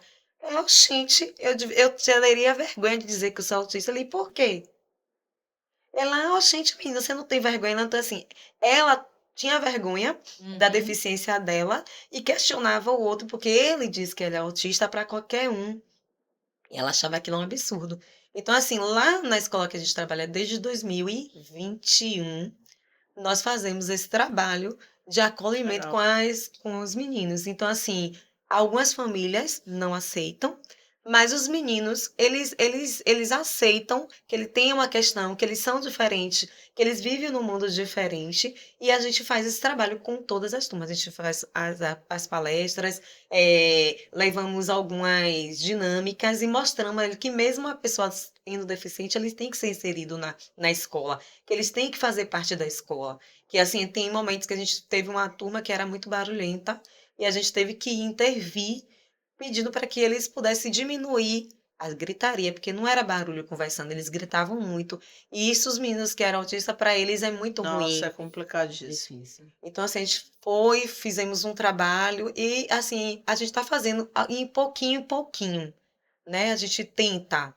D: Gente, eu teria vergonha de dizer que eu sou autista. Ali, por quê? Ela, gente, menina, você não tem vergonha, não. Então, assim, ela tinha vergonha da
A: Uhum.
D: deficiência dela e questionava o outro, porque ele disse que ele é autista para qualquer um. E ela achava aquilo um absurdo. Então, assim, lá na escola que a gente trabalha desde 2021, nós fazemos esse trabalho de acolhimento
B: Legal.
D: com os meninos. Então, assim, algumas famílias não aceitam, mas os meninos, eles aceitam que ele tem uma questão, que eles são diferentes, que eles vivem num mundo diferente, e a gente faz esse trabalho com todas as turmas. A gente faz as palestras, levamos algumas dinâmicas e mostramos a ele que mesmo a pessoa sendo deficiente, eles têm que ser inserido na escola, que eles têm que fazer parte da escola. Que assim, tem momentos que a gente teve uma turma que era muito barulhenta e a gente teve que intervir pedindo para que eles pudessem diminuir a gritaria, porque não era barulho conversando, eles gritavam muito. E isso, os meninos que eram autistas, para eles é muito
B: Nossa, é
D: ruim.
B: complicadíssimo.
A: Difícil.
D: Então, assim, a gente fizemos um trabalho e, assim, a gente está fazendo em pouquinho em pouquinho, né? A gente tenta.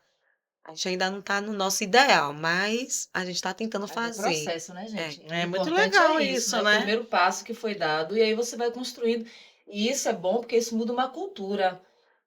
D: A gente ainda não está no nosso ideal, mas a gente está tentando
A: Mas é
D: fazer.
A: processo, né,
D: É.
A: gente? O
B: É muito
A: importante
B: legal
A: é isso,
B: isso,
A: né? O
B: né?
A: primeiro passo que foi dado, e aí você vai construindo. E isso é bom porque isso muda uma cultura.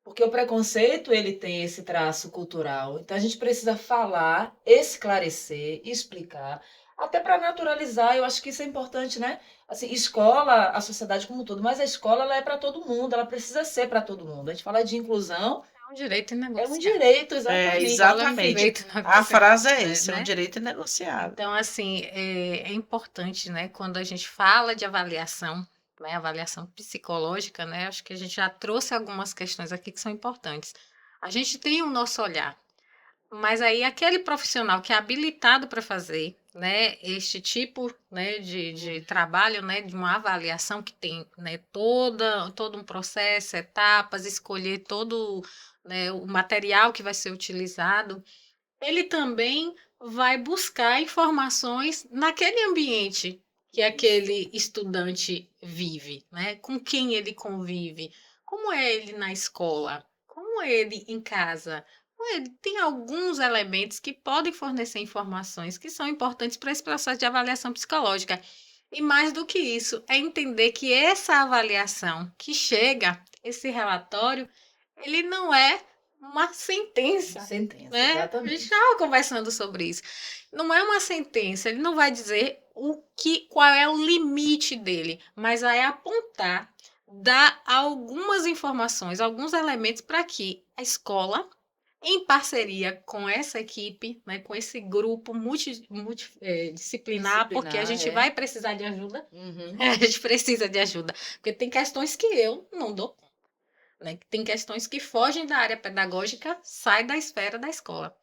A: Porque o preconceito, ele tem esse traço cultural. Então a gente precisa falar, esclarecer, explicar, até para naturalizar. Eu acho que isso é importante, né? Assim, escola, a sociedade como um todo, mas a escola ela é para todo mundo, ela precisa ser para todo mundo. A gente fala de inclusão,
C: É um direito
A: é um
C: negociável.
A: direito,
B: É,
A: exatamente.
C: Escola é um
B: exatamente.
C: direito
B: A
C: negociável,
B: frase é essa, é um
C: né?
B: direito inegociável.
C: Então, assim, é importante, né, quando a gente fala de avaliação, né, avaliação psicológica, né, acho que a gente já trouxe algumas questões aqui que são importantes. A gente tem o nosso olhar, mas aí aquele profissional que é habilitado para fazer, né, este tipo, né, de trabalho, né, de uma avaliação que tem, né, todo um processo, etapas, escolher todo, né, o material que vai ser utilizado, ele também vai buscar informações naquele ambiente que aquele estudante vive, né? Com quem ele convive, como é ele na escola, como é ele em casa. Tem alguns elementos que podem fornecer informações que são importantes para esse processo de avaliação psicológica. E mais do que isso, é entender que essa avaliação que chega, esse relatório, ele não é uma sentença,
A: Sentença,
C: né? A gente
A: exatamente.
C: estava conversando sobre isso. Não é uma sentença, ele não vai dizer qual é o limite dele, mas vai apontar, dar algumas informações, alguns elementos para que a escola, em parceria com essa equipe, né, com esse grupo multidisciplinar, porque a
A: Disciplinar,
C: gente
A: é.
C: vai precisar de ajuda,
A: Uhum.
C: a gente precisa de ajuda, porque tem questões que eu não dou, né? Tem questões que fogem da área pedagógica, sai da esfera da escola.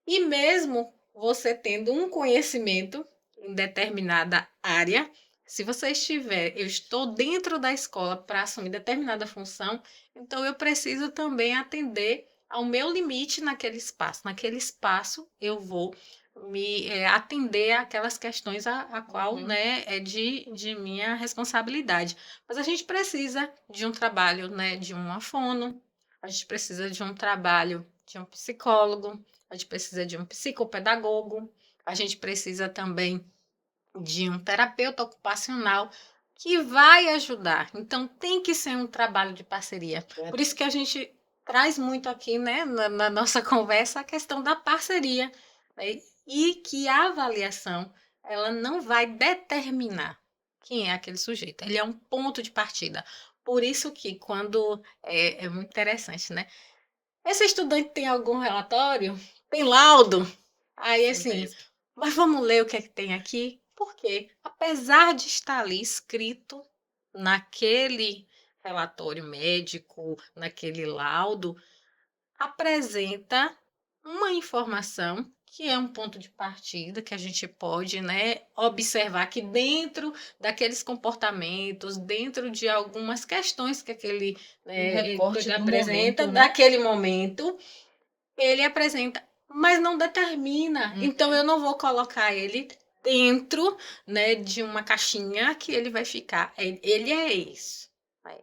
C: E mesmo você tendo um conhecimento em determinada área, se você estiver, eu estou dentro da escola para assumir determinada função, então eu preciso também atender ao meu limite naquele espaço. Naquele espaço eu vou me atender àquelas questões a qual,
A: Uhum.
C: né, é de minha responsabilidade. Mas a gente precisa de um trabalho, né, de uma fono, a gente precisa de um trabalho de um psicólogo, a gente precisa de um psicopedagogo, a gente precisa também de um terapeuta ocupacional que vai ajudar. Então, tem que ser um trabalho de parceria. Por isso que a gente traz muito aqui, né, na nossa conversa, a questão da parceria, né? E que a avaliação, ela não vai determinar quem é aquele sujeito. Ele é um ponto de partida. Por isso que, quando é muito interessante, né? Esse estudante tem algum relatório? Tem laudo? Aí, assim,
A: Sentença.
C: mas vamos ler o que é que tem aqui? Porque, apesar de estar ali escrito naquele relatório médico, naquele laudo, apresenta uma informação que é um ponto de partida que a gente pode, né, observar que dentro daqueles comportamentos, dentro de algumas questões que aquele
A: Recorte
C: ele
A: do
C: apresenta,
A: momento, né?
C: daquele momento, ele apresenta, mas não determina. Então,
A: Uhum.
C: eu não vou colocar ele dentro, né, de uma caixinha que ele vai ficar. Ele é isso.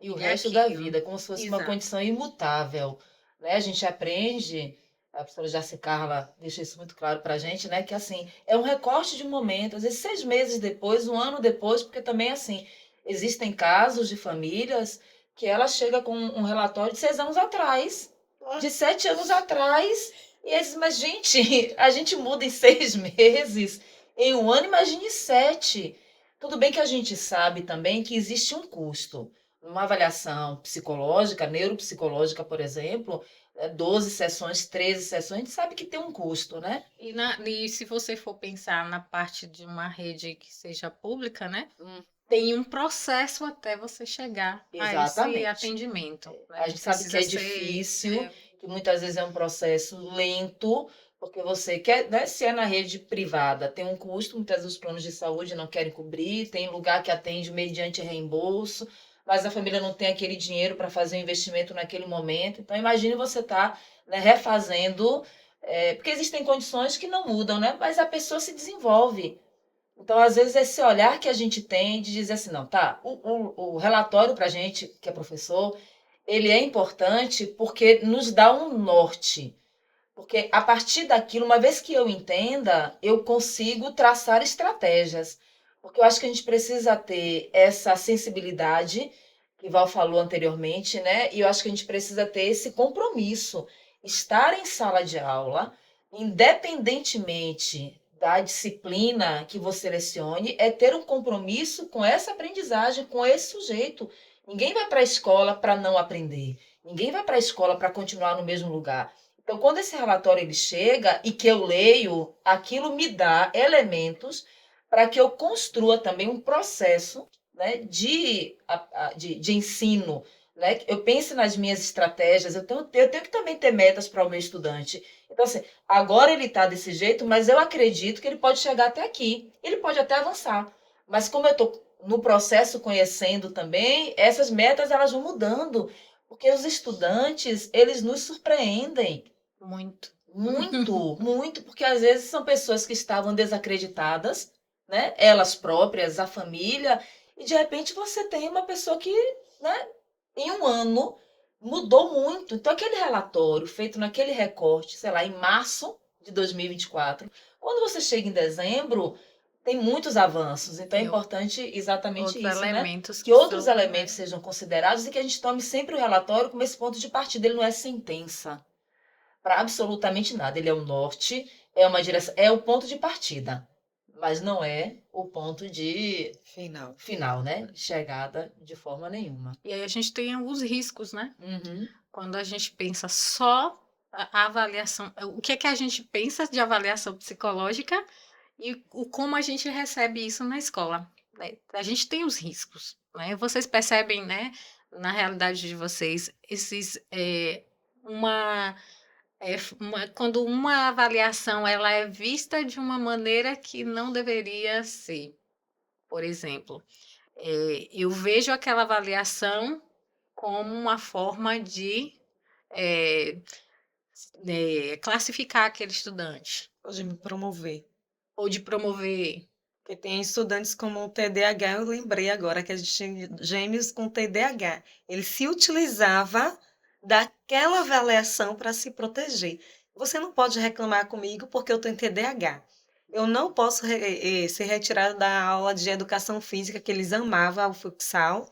A: E o
C: Ele é
A: resto da
C: aquilo.
A: vida, é como se fosse uma
C: Exato.
A: condição imutável, né? A gente aprende, a professora Jaci Carla deixa isso muito claro para a gente, né? Que assim, é um recorte de um momento, às vezes 6 meses depois, um ano depois, porque também assim, existem casos de famílias que ela chega com um relatório de 6 anos atrás, de 7 anos atrás, e aí diz, mas gente, a gente muda em 6 meses, em um ano, imagine 7. Tudo bem que a gente sabe também que existe um custo. Uma avaliação psicológica, neuropsicológica, por exemplo, 12 sessões, 13 sessões, a gente sabe que tem um custo, né?
C: E se você for pensar na parte de uma rede que seja pública, né?
A: Hum.
C: Tem um processo até você chegar a esse
A: Exatamente.
C: atendimento, né?
A: A gente sabe que é
C: Precisa ser,
A: difícil, que muitas vezes é um processo lento, porque você quer, né, se é na rede privada, tem um custo, muitas vezes os planos de saúde não querem cobrir, tem lugar que atende mediante reembolso, mas a família não tem aquele dinheiro para fazer o investimento naquele momento. Então, imagine você estar, né, refazendo, porque existem condições que não mudam, né? Mas a pessoa se desenvolve. Então, às vezes, esse olhar que a gente tem de dizer assim, não, tá, o relatório para a gente, que é professor, ele é importante porque nos dá um norte. Porque a partir daquilo, uma vez que eu entenda, eu consigo traçar estratégias. Porque eu acho que a gente precisa ter essa sensibilidade, que Val falou anteriormente, né? E eu acho que a gente precisa ter esse compromisso. Estar em sala de aula, independentemente da disciplina que você lecione, é ter um compromisso com essa aprendizagem, com esse sujeito. Ninguém vai para a escola para não aprender. Ninguém vai para a escola para continuar no mesmo lugar. Então, quando esse relatório ele chega e que eu leio, aquilo me dá elementos para que eu construa também um processo, né, de ensino. Né? Eu pense nas minhas estratégias, eu tenho que também ter metas para o meu estudante. Então, assim, agora ele está desse jeito, mas eu acredito que ele pode chegar até aqui. Ele pode até avançar. Mas como eu estou no processo conhecendo também, essas metas elas vão mudando. Porque os estudantes, eles nos surpreendem.
C: muito.
A: Muito, muito, porque às vezes são pessoas que estavam desacreditadas, né? Elas próprias, a família, e de repente você tem uma pessoa que, né, em um ano mudou muito. Então, aquele relatório feito naquele recorte, sei lá, em março de 2024, quando você chega em dezembro, tem muitos avanços. Então, é
C: Tem
A: importante exatamente
C: outros
A: isso, né?
C: elementos
A: Que
C: que
A: outros
C: são,
A: elementos sejam considerados e que a gente tome sempre o relatório como esse ponto de partida. Ele não é sentença para absolutamente nada. Ele é o norte, é uma direção, é o ponto de partida, mas não é o ponto de
D: Final.
A: final, né? Chegada de forma nenhuma.
C: E aí a gente tem alguns riscos, né?
A: Uhum.
C: Quando a gente pensa só a avaliação, o que é que a gente pensa de avaliação psicológica e como a gente recebe isso na escola, né? A gente tem os riscos, né? Vocês percebem, né, na realidade de vocês, uma, quando uma avaliação ela é vista de uma maneira que não deveria ser. Por exemplo, eu vejo aquela avaliação como uma forma de eh, classificar aquele estudante
D: Pode me promover.
C: ou de promover.
D: Porque tem estudantes como o TDAH, eu lembrei agora que a gente tinha gêmeos com TDAH. Ele se utilizava daquela avaliação para se proteger. Você não pode reclamar comigo porque eu tenho TDAH. Eu não posso ser retirado da aula de educação física, que eles amavam o futsal.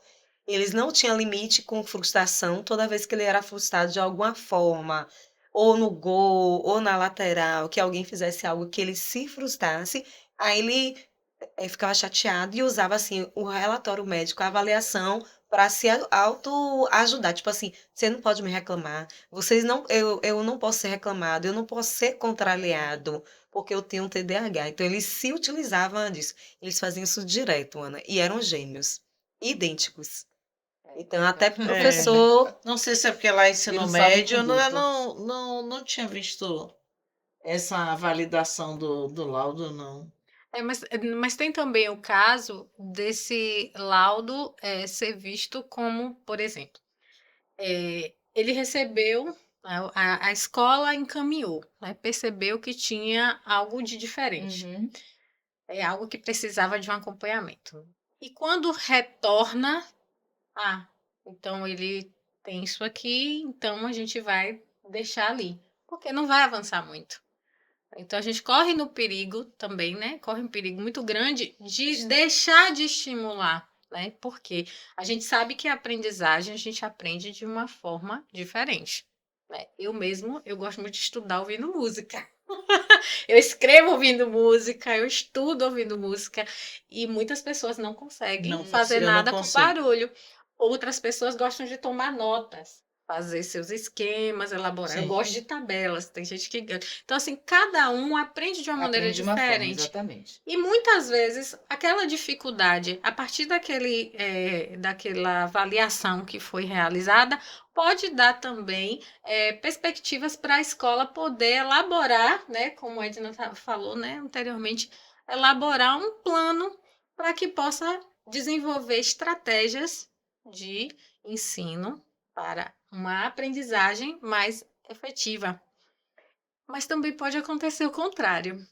D: Eles não tinham limite com frustração. Toda vez que ele era frustrado de alguma forma, ou no gol, ou na lateral, que alguém fizesse algo que ele se frustrasse, aí ele ficava chateado e usava assim o relatório médico, a avaliação para se autoajudar. Tipo assim, você não pode me reclamar, vocês não, eu não posso ser reclamado, eu não posso ser contrariado, porque eu tenho um TDAH. Então eles se utilizavam disso. Eles faziam isso direto, Ana, e eram gêmeos, idênticos. Então, até professor.
B: Não sei se é porque lá ensino
A: Vira salvo
B: médio, eu
A: conduto.
B: não tinha visto essa validação do laudo, não.
C: Mas tem também o caso desse laudo ser visto como, por exemplo, ele recebeu, a escola encaminhou, né, percebeu que tinha algo de diferente.
A: Uhum.
C: é algo que precisava de um acompanhamento. E quando retorna, então ele tem isso aqui, então a gente vai deixar ali, porque não vai avançar muito. Então a gente corre no perigo também, né? Corre um perigo muito grande de deixar de estimular, né? Porque a gente sabe que a aprendizagem a gente aprende de uma forma diferente, né? Eu gosto muito de estudar ouvindo música. Eu escrevo ouvindo música, eu estudo ouvindo música e muitas pessoas não conseguem fazer
B: Eu não
C: nada com
B: consigo.
C: barulho. Outras pessoas gostam de tomar notas, fazer seus esquemas, elaborar. Eu
B: Sim.
C: gosto de tabelas, tem gente que. Então, assim, cada um aprende de uma maneira
A: Aprende de uma forma,
C: diferente.
A: exatamente.
C: E muitas vezes aquela dificuldade, a partir daquela avaliação que foi realizada, pode dar também perspectivas para a escola poder elaborar, né, como a Edna falou, né, anteriormente, elaborar um plano para que possa desenvolver estratégias de ensino para uma aprendizagem mais efetiva. Mas também pode acontecer o contrário.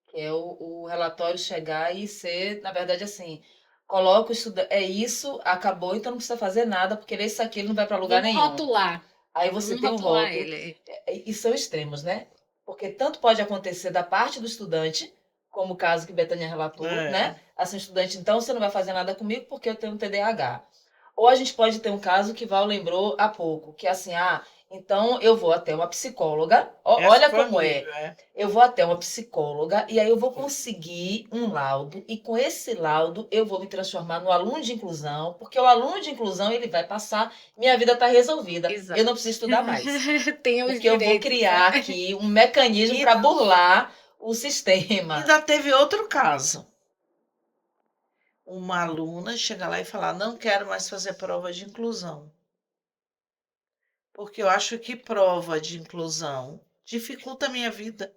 A: Que é o relatório chegar e ser, na verdade, assim, coloca o estudante, é isso, acabou, então não precisa fazer nada, porque isso aqui ele não vai para lugar
C: Vamos
A: nenhum.
C: rotular.
A: Aí você
C: Vamos
A: tem um
C: rotular
A: rótulo,
C: ele.
A: e são extremos, né? Porque tanto pode acontecer da parte do estudante, como o caso que Betânia relatou, né? Assim, estudante, então você não vai fazer nada comigo porque eu tenho um TDAH. Ou a gente pode ter um caso que Val lembrou há pouco, que é assim, então eu vou até uma psicóloga, olha como é. Eu vou até uma psicóloga e aí eu vou conseguir um laudo e com esse laudo eu vou me transformar no aluno de inclusão, porque o aluno de inclusão ele vai passar, minha vida está resolvida.
C: Exato.
A: Eu não preciso estudar mais.
C: Tem os
A: Porque eu vou
C: direitos,
A: criar
C: né?
A: aqui um mecanismo para burlar o sistema.
B: Ainda teve outro caso. Uma aluna chega lá e fala: não quero mais fazer prova de inclusão. Porque eu acho que prova de inclusão dificulta a minha vida.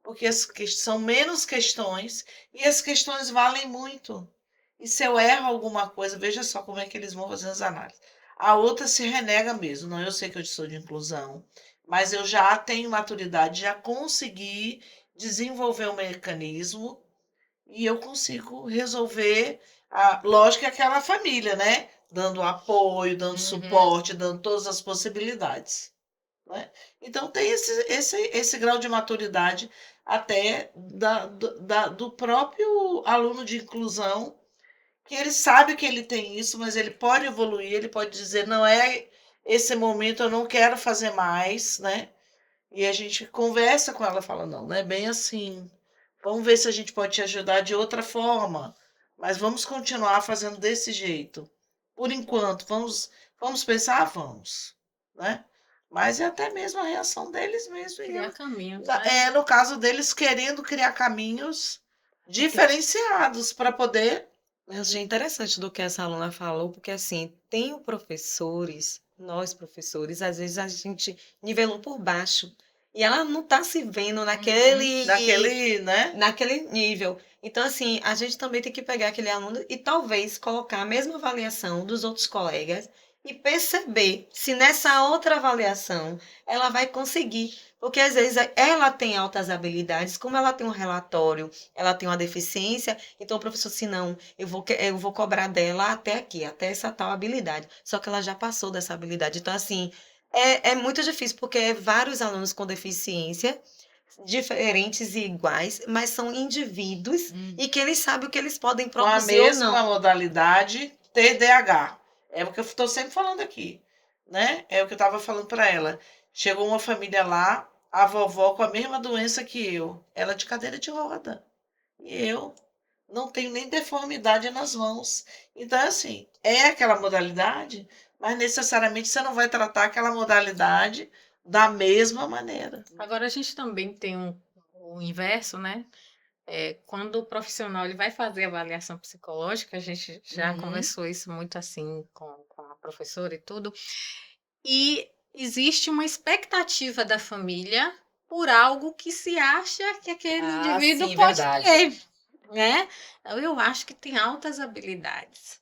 B: Porque são menos questões e as questões valem muito. E se eu erro alguma coisa, veja só como é que eles vão fazer as análises. A outra se renega mesmo. Não, eu sei que eu sou de inclusão, mas eu já tenho maturidade, já consegui desenvolver um mecanismo e eu consigo resolver. Lógico que aquela família, né? Dando apoio, dando suporte, dando todas as possibilidades. Né? Então tem esse grau de maturidade até do próprio aluno de inclusão, que ele sabe que ele tem isso, mas ele pode evoluir, ele pode dizer, não é esse momento, eu não quero fazer mais, né? E a gente conversa com ela, fala, não é bem assim. Vamos ver se a gente pode te ajudar de outra forma, mas vamos continuar fazendo desse jeito. Por enquanto, vamos pensar? Vamos, né? Mas é até mesmo a reação deles mesmo.
C: Criar caminhos, né?
B: No caso deles, querendo criar caminhos diferenciados para poder.
D: Eu achei interessante do que essa aluna falou, porque assim, tem professores, nós professores, às vezes a gente nivelou por baixo. E ela não está se vendo
B: Né?
D: naquele nível. Então, assim, a gente também tem que pegar aquele aluno e talvez colocar a mesma avaliação dos outros colegas e perceber se nessa outra avaliação ela vai conseguir. Porque às vezes ela tem altas habilidades, como ela tem um relatório, ela tem uma deficiência, então o professor, se não, eu vou cobrar dela até aqui, até essa tal habilidade. Só que ela já passou dessa habilidade. Então, assim, é muito difícil, porque é vários alunos com deficiência, diferentes e iguais, mas são indivíduos e que eles sabem o que eles podem
B: Com a
D: produzir ou
B: mesma
D: não.
B: modalidade TDAH. É o que eu estou sempre falando aqui, né? É o que eu estava falando para ela. Chegou uma família lá, a vovó com a mesma doença que eu, ela de cadeira de roda. E eu não tenho nem deformidade nas mãos. Então, assim, é aquela modalidade, mas necessariamente você não vai tratar aquela modalidade da mesma maneira.
C: Agora a gente também tem o inverso, né? Quando o profissional ele vai fazer avaliação psicológica, a gente já conversou isso muito assim com a professora e tudo, e existe uma expectativa da família por algo que se acha que aquele indivíduo
A: sim,
C: pode
A: verdade.
C: ter, né? Eu acho que tem altas habilidades.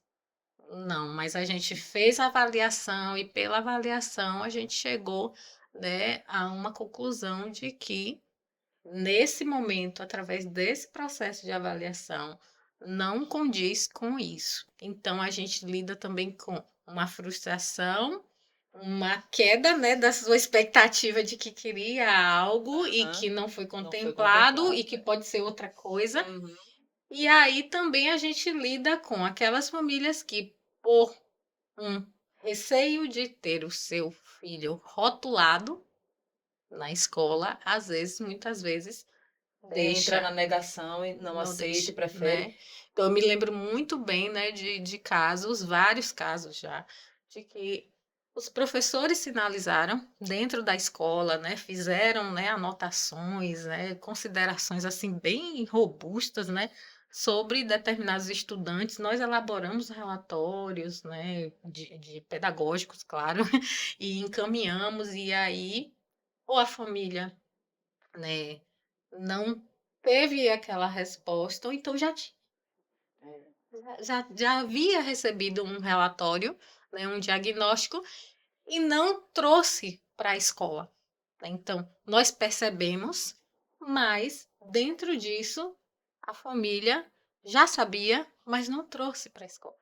C: Não, mas a gente fez a avaliação e pela avaliação a gente chegou, né, a uma conclusão de que nesse momento, através desse processo de avaliação, não condiz com isso. Então, a gente lida também com uma frustração, uma queda, né, da sua expectativa de que queria algo e
A: Aham.
C: que não foi
A: Não foi
C: contemplado
A: contemplado.
C: e que pode ser outra coisa.
A: Uhum.
C: E aí também a gente lida com aquelas famílias que, por um receio de ter o seu filho rotulado na escola, às vezes, muitas vezes,
A: Entra
C: deixa,
A: na negação e não
C: não
A: aceita
C: deixa,
A: e prefere.
C: né? Então, eu me lembro muito bem, né, de casos, vários casos já, de que os professores sinalizaram dentro da escola, né, fizeram, né, anotações, né, considerações assim bem robustas, né, sobre determinados estudantes. Nós elaboramos relatórios, né, de pedagógicos, claro, e encaminhamos, e aí ou a família, né, não teve aquela resposta, ou então já havia recebido um relatório, né, um diagnóstico, e não trouxe para a escola, né. Então, nós percebemos, mas dentro disso, a família já sabia, mas não trouxe para a escola,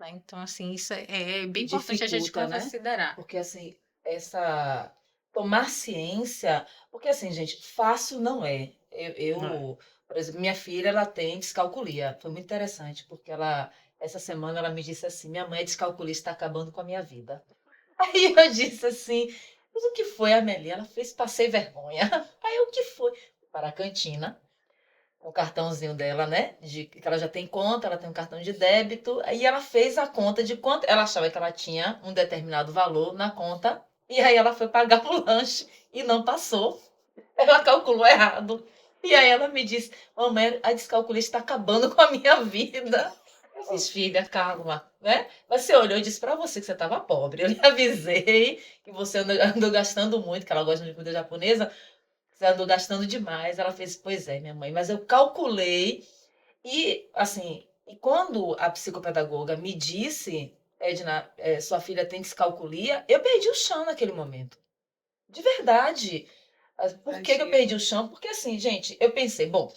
C: né. Então, assim, isso é
A: E
C: bem importante a gente
A: dificulta, né?
C: considerar.
A: Porque assim, essa tomar ciência, porque assim, gente, fácil não é.
B: Não é.
A: Por exemplo, minha filha, ela tem descalculia. Foi muito interessante, porque essa semana ela me disse assim, minha mãe é descalculista, está acabando com a minha vida. Aí eu disse assim, mas o que foi, Amelie? Ela fez, passei vergonha. Aí o que foi? Para a cantina, o cartãozinho dela, né? Que ela já tem conta, ela tem um cartão de débito. Aí ela fez a conta de quanto. Ela achava que ela tinha um determinado valor na conta. E aí ela foi pagar o lanche e não passou. Ela calculou errado. E aí ela me disse: Mamãe, a descalculista está acabando com a minha vida. Eu fiz, filha, calma, né? Mas você olhou e disse para você que você estava pobre. Eu lhe avisei que você andou gastando muito, que ela gosta de comida japonesa. Você andou gastando demais. Ela fez, pois é, minha mãe, mas eu calculei e, assim, e quando a psicopedagoga me disse, Edna, sua filha tem descalculia, eu perdi o chão naquele momento. De verdade. Por que que eu
B: Imagina.
A: perdi o chão? Porque, assim, gente, eu pensei, bom,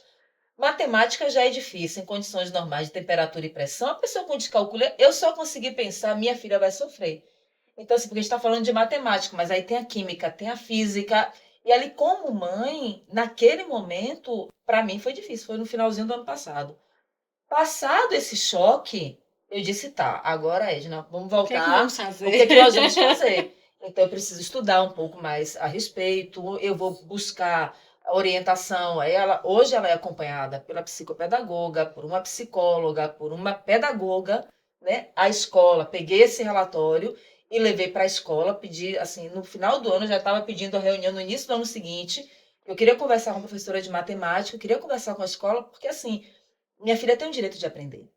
A: matemática já é difícil em condições normais de temperatura e pressão. A pessoa com descalculia, eu só consegui pensar, minha filha vai sofrer. Então, assim, porque a gente está falando de matemática, mas aí tem a química, tem a física. E ali, como mãe, naquele momento, para mim foi difícil. Foi no finalzinho do ano passado. Passado esse choque, eu disse, tá, agora, Edna, vamos
C: O que é que vamos
A: voltar. O que é
C: fazer?
A: que nós vamos fazer? Então, eu preciso estudar um pouco mais a respeito, eu vou buscar orientação. Hoje ela é acompanhada pela psicopedagoga, por uma psicóloga, por uma pedagoga, né? A escola, peguei esse relatório e levei para a escola, pedi, assim, no final do ano, eu já estava pedindo a reunião no início do ano seguinte, eu queria conversar com a professora de matemática, eu queria conversar com a escola, porque, assim, minha filha tem o direito de aprender,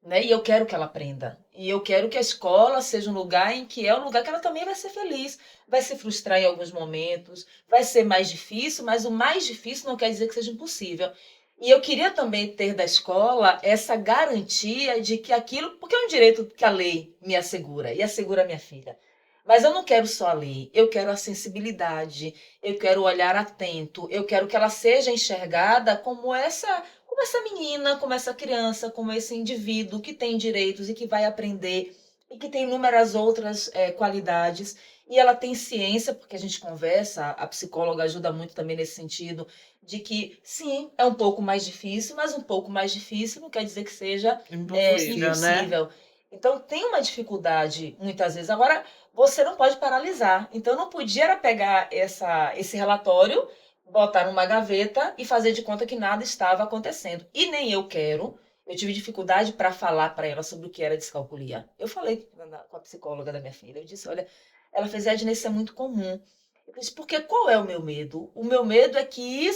A: né? E eu quero que ela aprenda. E eu quero que a escola seja um lugar em que é um lugar que ela também vai ser feliz, vai se frustrar em alguns momentos, vai ser mais difícil, mas o mais difícil não quer dizer que seja impossível. E eu queria também ter da escola essa garantia de que aquilo, porque é um direito que a lei me assegura e assegura a minha filha. Mas eu não quero só a lei, eu quero a sensibilidade, eu quero o olhar atento, eu quero que ela seja enxergada como essa menina, como essa criança, como esse indivíduo que tem direitos e que vai aprender e que tem inúmeras outras qualidades. E ela tem ciência, porque a gente conversa, a psicóloga ajuda muito também nesse sentido, de que sim, é um pouco mais difícil, mas um pouco mais difícil não quer dizer que seja
B: Impossível, né?
A: impossível. Então tem uma dificuldade muitas vezes. Agora, você não pode paralisar. Então eu não podia era pegar esse relatório, botar numa gaveta e fazer de conta que nada estava acontecendo. E nem eu quero. Eu tive dificuldade para falar para ela sobre o que era descalculia. Eu falei com a psicóloga da minha filha. Eu disse, olha, ela fez, Edna, isso é muito comum. Eu disse, porque qual é o meu medo? O meu medo é que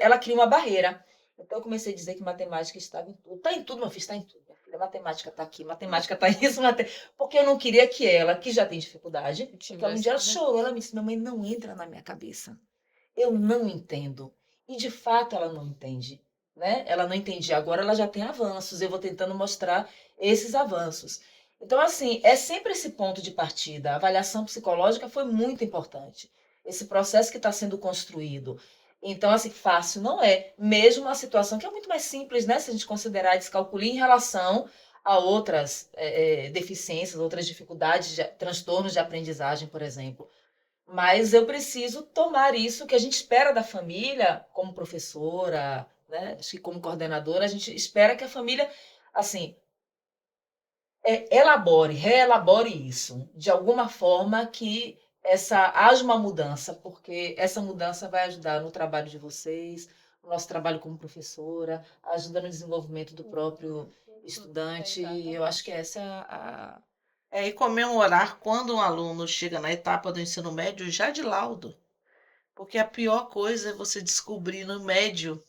A: ela cria uma barreira. Então eu comecei a dizer que matemática estava em tudo. Está em tudo, meu filho, está em tudo. Minha filha, matemática está aqui, matemática está isso, porque eu não queria que ela, que já tem dificuldade, porque ela um dia ela chorou, ela me disse, minha mãe, não entra na minha cabeça. Eu não entendo. E de fato ela não entende, né? Ela não entendia. Agora ela já tem avanços. Eu vou tentando mostrar esses avanços. Então, assim, é sempre esse ponto de partida. A avaliação psicológica foi muito importante. Esse processo que está sendo construído. Então, assim, fácil não é. Mesmo uma situação que é muito mais simples, né? Se a gente considerar a descalculia em relação a outras deficiências, outras dificuldades, transtornos de aprendizagem, por exemplo. Mas eu preciso tomar isso que a gente espera da família, como professora, né? Acho que como coordenadora, a gente espera que a família, assim, reelabore isso, de alguma forma que haja uma mudança, porque essa mudança vai ajudar no trabalho de vocês, no nosso trabalho como professora, ajuda no desenvolvimento do próprio estudante. E eu acho que essa é
B: E comemorar quando um aluno chega na etapa do ensino médio já de laudo. Porque a pior coisa é você descobrir no médio,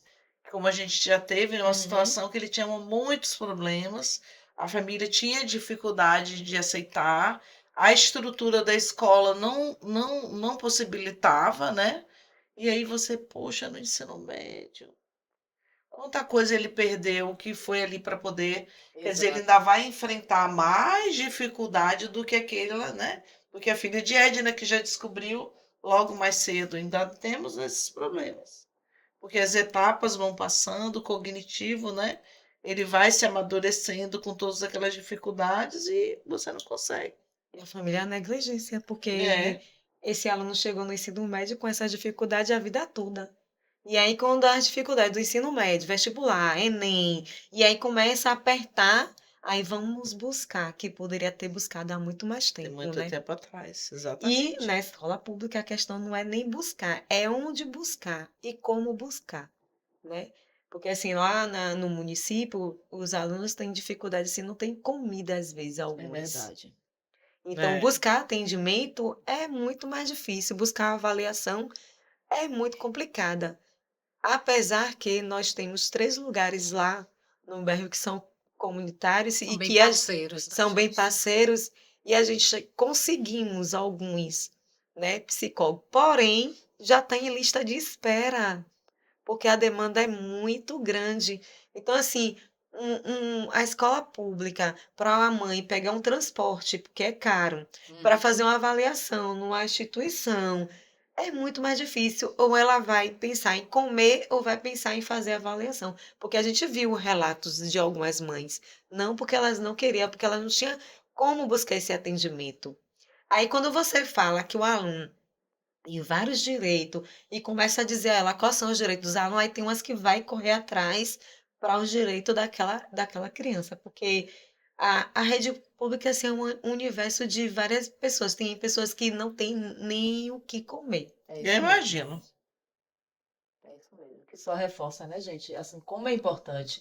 B: como a gente já teve uma situação que ele tinha muitos problemas, a família tinha dificuldade de aceitar, a estrutura da escola não possibilitava, né? E aí você, poxa, no ensino médio, quanta coisa ele perdeu que foi ali para poder. Quer dizer, ele ainda vai enfrentar mais dificuldade do que aquele, né? Do que a filha de Edna, que já descobriu logo mais cedo. Ainda temos esses problemas. Porque as etapas vão passando, o cognitivo, né? Ele vai se amadurecendo com todas aquelas dificuldades e você não consegue.
D: E a família é a negligência, porque
B: É,
D: esse aluno chegou no ensino médio com essa dificuldade a vida toda. E aí, quando as dificuldades do ensino médio, vestibular, Enem, e aí começa a apertar, aí vamos buscar, que poderia ter buscado há muito mais
B: tem
D: tempo,
B: muito
D: né?
B: tempo atrás,
D: E
B: exatamente.
D: na escola pública a questão não é nem buscar, é onde buscar e como buscar, né? Porque assim, lá no município, os alunos têm dificuldade, assim, não tem comida às vezes,
A: é
D: alguns.
A: verdade.
D: Então,
B: É,
D: buscar atendimento é muito mais difícil, buscar avaliação é muito complicada. Apesar que nós temos 3 lugares lá no bairro que são comunitários
C: São
D: e
C: bem
D: que
C: parceiros da
D: são bem
C: gente.
D: parceiros e a gente conseguimos alguns, né, psicólogos. Porém, já está em lista de espera, porque a demanda é muito grande. Então, assim, a escola pública, para a mãe pegar um transporte, porque é caro, para fazer uma avaliação numa instituição, é muito mais difícil. Ou ela vai pensar em comer ou vai pensar em fazer avaliação. Porque a gente viu relatos de algumas mães, não porque elas não queriam, porque elas não tinham como buscar esse atendimento. Aí, quando você fala que o aluno tem vários direitos e começa a dizer a ela quais são os direitos dos alunos, aí tem umas que vai correr atrás para os direitos daquela criança, porque a rede pública assim, é um universo de várias pessoas. Tem pessoas que não têm nem o que comer.
A: É
B: eu
A: isso mesmo.
B: imagino.
A: É isso mesmo. Que só reforça, né, gente? Assim, como é importante.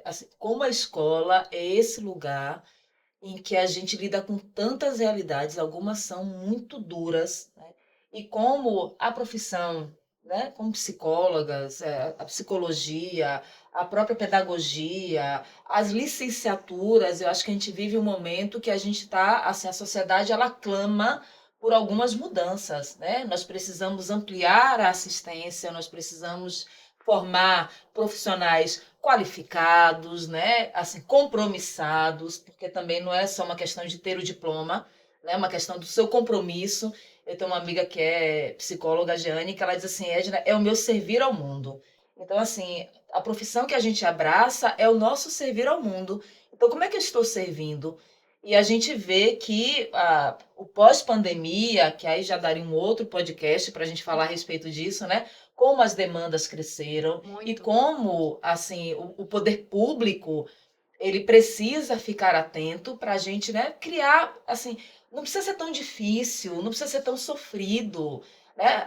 A: Assim, como a escola é esse lugar em que a gente lida com tantas realidades, algumas são muito duras, né? E como a profissão, né, como psicólogas, a psicologia, a própria pedagogia, as licenciaturas, eu acho que a gente vive um momento que a gente está, assim, a sociedade ela clama por algumas mudanças, né? Nós precisamos ampliar a assistência, nós precisamos formar profissionais qualificados, né? Assim, compromissados, porque também não é só uma questão de ter o diploma, né? É uma questão do seu compromisso. Eu tenho uma amiga que é psicóloga, Jeane, que ela diz assim, Edna, é o meu servir ao mundo. Então, assim, a profissão que a gente abraça é o nosso servir ao mundo. Então, como é que eu estou servindo? E a gente vê que o pós-pandemia, que aí já daria um outro podcast para a gente falar a respeito disso, né? Como as demandas cresceram e
C: Muito.
A: como assim o poder público ele precisa ficar atento para a gente, né, criar assim, não precisa ser tão difícil, não precisa ser tão sofrido, né?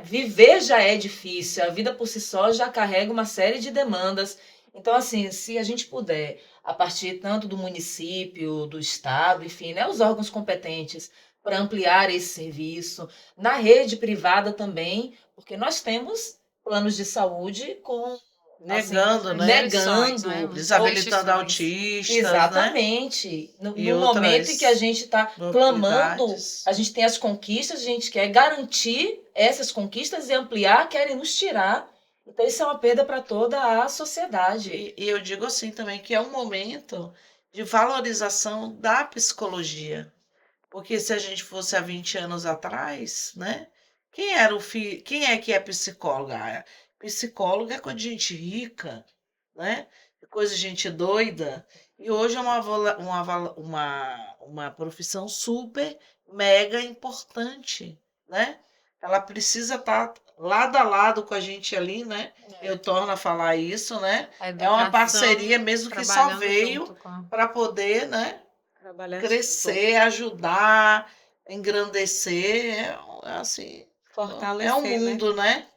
A: Viver já é difícil, a vida por si só já carrega uma série de demandas. Então, assim, se a gente puder, a partir tanto do município, do estado, enfim, né, os órgãos competentes para ampliar esse serviço, na rede privada também, porque nós temos planos de saúde com assim,
B: Negando, né?
C: Instituições, né?
A: negando
B: Desabilitando
C: Instituições.
B: autistas, né?
A: exatamente
B: E
A: no momento em que a
B: outras
A: gente está clamando,
B: mobilidades.
A: a gente tem as conquistas, a gente quer garantir essas conquistas e ampliar, querem nos tirar. Então isso é uma perda para toda a sociedade.
B: E eu digo assim também que é um momento de valorização da psicologia. Porque se a gente fosse há 20 anos atrás, né? Quem é que é psicóloga? Psicóloga é coisa de gente rica, né? É coisa de gente doida. E hoje é uma profissão super, mega importante, né? Ela precisa estar lado a lado com a gente ali, né? Eu torno a falar isso, né?
C: A
B: É uma
C: educação
B: parceria mesmo que só
C: trabalhando
B: veio
C: junto com...
B: para poder, né,
D: Trabalhar
B: crescer, ajudar, engrandecer, assim, é um
D: fortalecer, né?
B: mundo, né?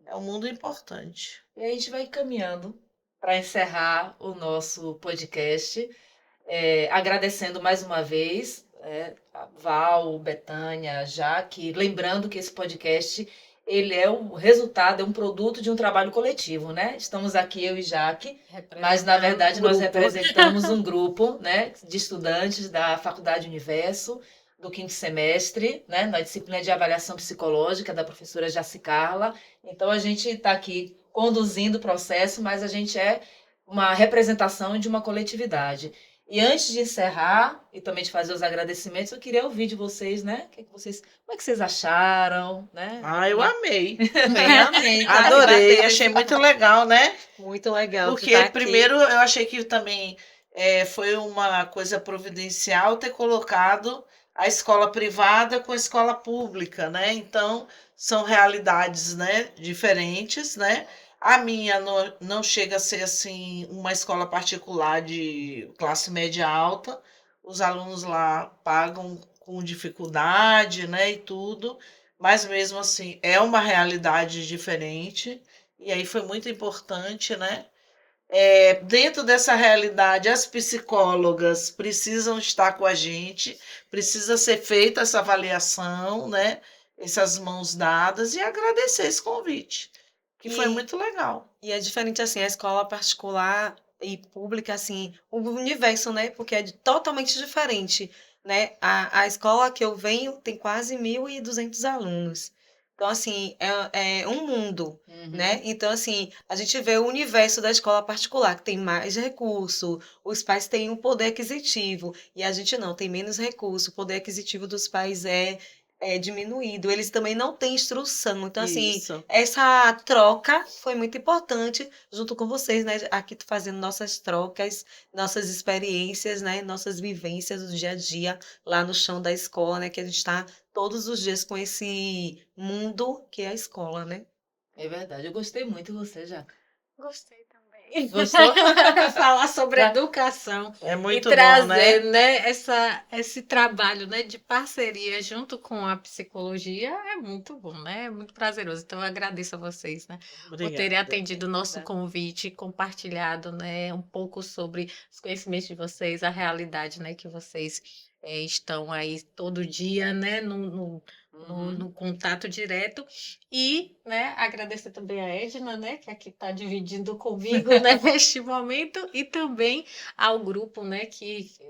B: É um mundo importante.
A: E a gente vai caminhando para encerrar o nosso podcast, agradecendo mais uma vez a Val, Betânia, Jaque, lembrando que esse podcast ele é o resultado, é um produto de um trabalho coletivo, né? Estamos aqui, eu e Jaque, mas na verdade nós representamos um grupo, né, de estudantes da Faculdade Universo, do 5º semestre, né, na disciplina de avaliação psicológica da professora Jaci Carla. Então a gente está aqui conduzindo o processo, mas a gente é uma representação de uma coletividade. E antes de encerrar e também de fazer os agradecimentos, eu queria ouvir de vocês, né? Como é que vocês acharam, né?
B: Eu amei.
D: Também amei. Tá?
B: Adorei,
D: Debater
B: achei
D: esse-
B: muito legal, né?
D: Muito legal.
B: Porque,
D: tá aqui.
B: primeiro, eu achei que também foi uma coisa providencial ter colocado a escola privada com a escola pública, né? Então, são realidades, né, diferentes, né? A minha não chega a ser, assim, uma escola particular de classe média alta. Os alunos lá pagam com dificuldade, né, e tudo. Mas, mesmo assim, é uma realidade diferente. E aí foi muito importante, né? Dentro dessa realidade, as psicólogas precisam estar com a gente, precisa ser feita essa avaliação, né? Essas mãos dadas e agradecer esse convite, que foi
D: E-
B: muito legal.
D: E é diferente, assim, a escola particular e pública, assim, o universo, né? Porque é totalmente diferente, né? A escola que eu venho tem quase 1.200 alunos. Então, assim, é um mundo, né? Então, assim, a gente vê o universo da escola particular, que tem mais recurso, os pais têm um poder aquisitivo, e a gente não, tem menos recurso, o poder aquisitivo dos pais é diminuído, eles também não têm instrução. Então, assim,
B: Isso.
D: essa troca foi muito importante junto com vocês, né? Aqui fazendo nossas trocas, nossas experiências, né? Nossas vivências do dia a dia lá no chão da escola, né? Que a gente está todos os dias com esse mundo que é a escola, né?
A: É verdade, eu gostei muito de você, já.
C: Gostei também.
A: Gostou?
C: Falar sobre
A: Tá.
C: educação
B: É
C: e
B: muito bom,
C: trazer,
B: né?
C: né, esse trabalho, né, de parceria junto com a psicologia é muito bom, né? É muito prazeroso. Então, eu agradeço a vocês, né, por terem
B: Obrigada.
C: atendido o nosso convite, compartilhado, né, um pouco sobre os conhecimentos de vocês, a realidade, né, que vocês estão aí todo dia, né, no contato direto. E, né, agradecer também a Edna, né, que aqui está dividindo comigo, né, neste momento, e também ao grupo, né, que tem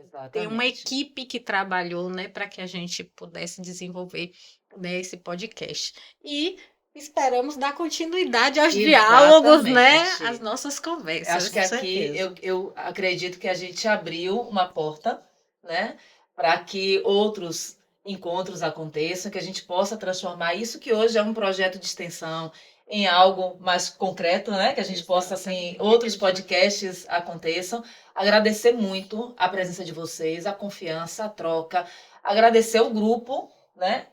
C: uma
A: Exatamente.
C: equipe que trabalhou, né, para que a gente pudesse desenvolver, né, esse podcast. E esperamos dar continuidade aos diálogos, né,
A: Exatamente.
C: às nossas conversas.
A: Acho que
B: Com
A: aqui
B: certeza.
A: eu acredito que a gente abriu uma porta, né, para que outros encontros aconteçam, que a gente possa transformar isso que hoje é um projeto de extensão em algo mais concreto, né, que a gente possa, assim, outros podcasts aconteçam. Agradecer muito a presença de vocês, a confiança, a troca, agradecer o grupo, né,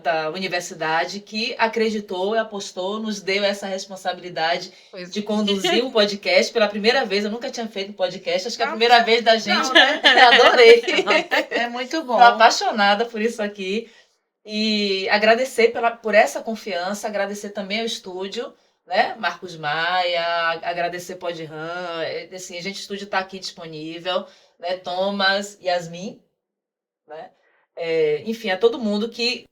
A: da universidade que acreditou e apostou, nos deu essa responsabilidade
C: Pois
A: de conduzir um podcast pela primeira vez. Eu nunca tinha feito podcast, acho que é a primeira vez da gente.
B: Não, né?
A: Adorei.
B: É muito bom.
A: Estou apaixonada por isso aqui. E agradecer por essa confiança, agradecer também ao estúdio, né? Marcos Maia, agradecer Podram, assim, a gente estúdio está aqui disponível, né? Thomas, Yasmin, né? Enfim, a todo mundo que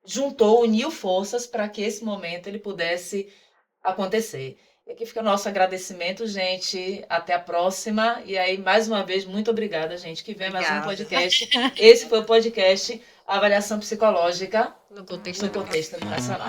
A: juntou, uniu forças para que esse momento ele pudesse acontecer. E aqui fica o nosso agradecimento, gente. Até a próxima. E aí, mais uma vez, muito obrigada, gente, que vem mais um
B: Obrigada.
A: podcast. Esse foi o podcast Avaliação Psicológica
C: no contexto
A: no contexto educacional.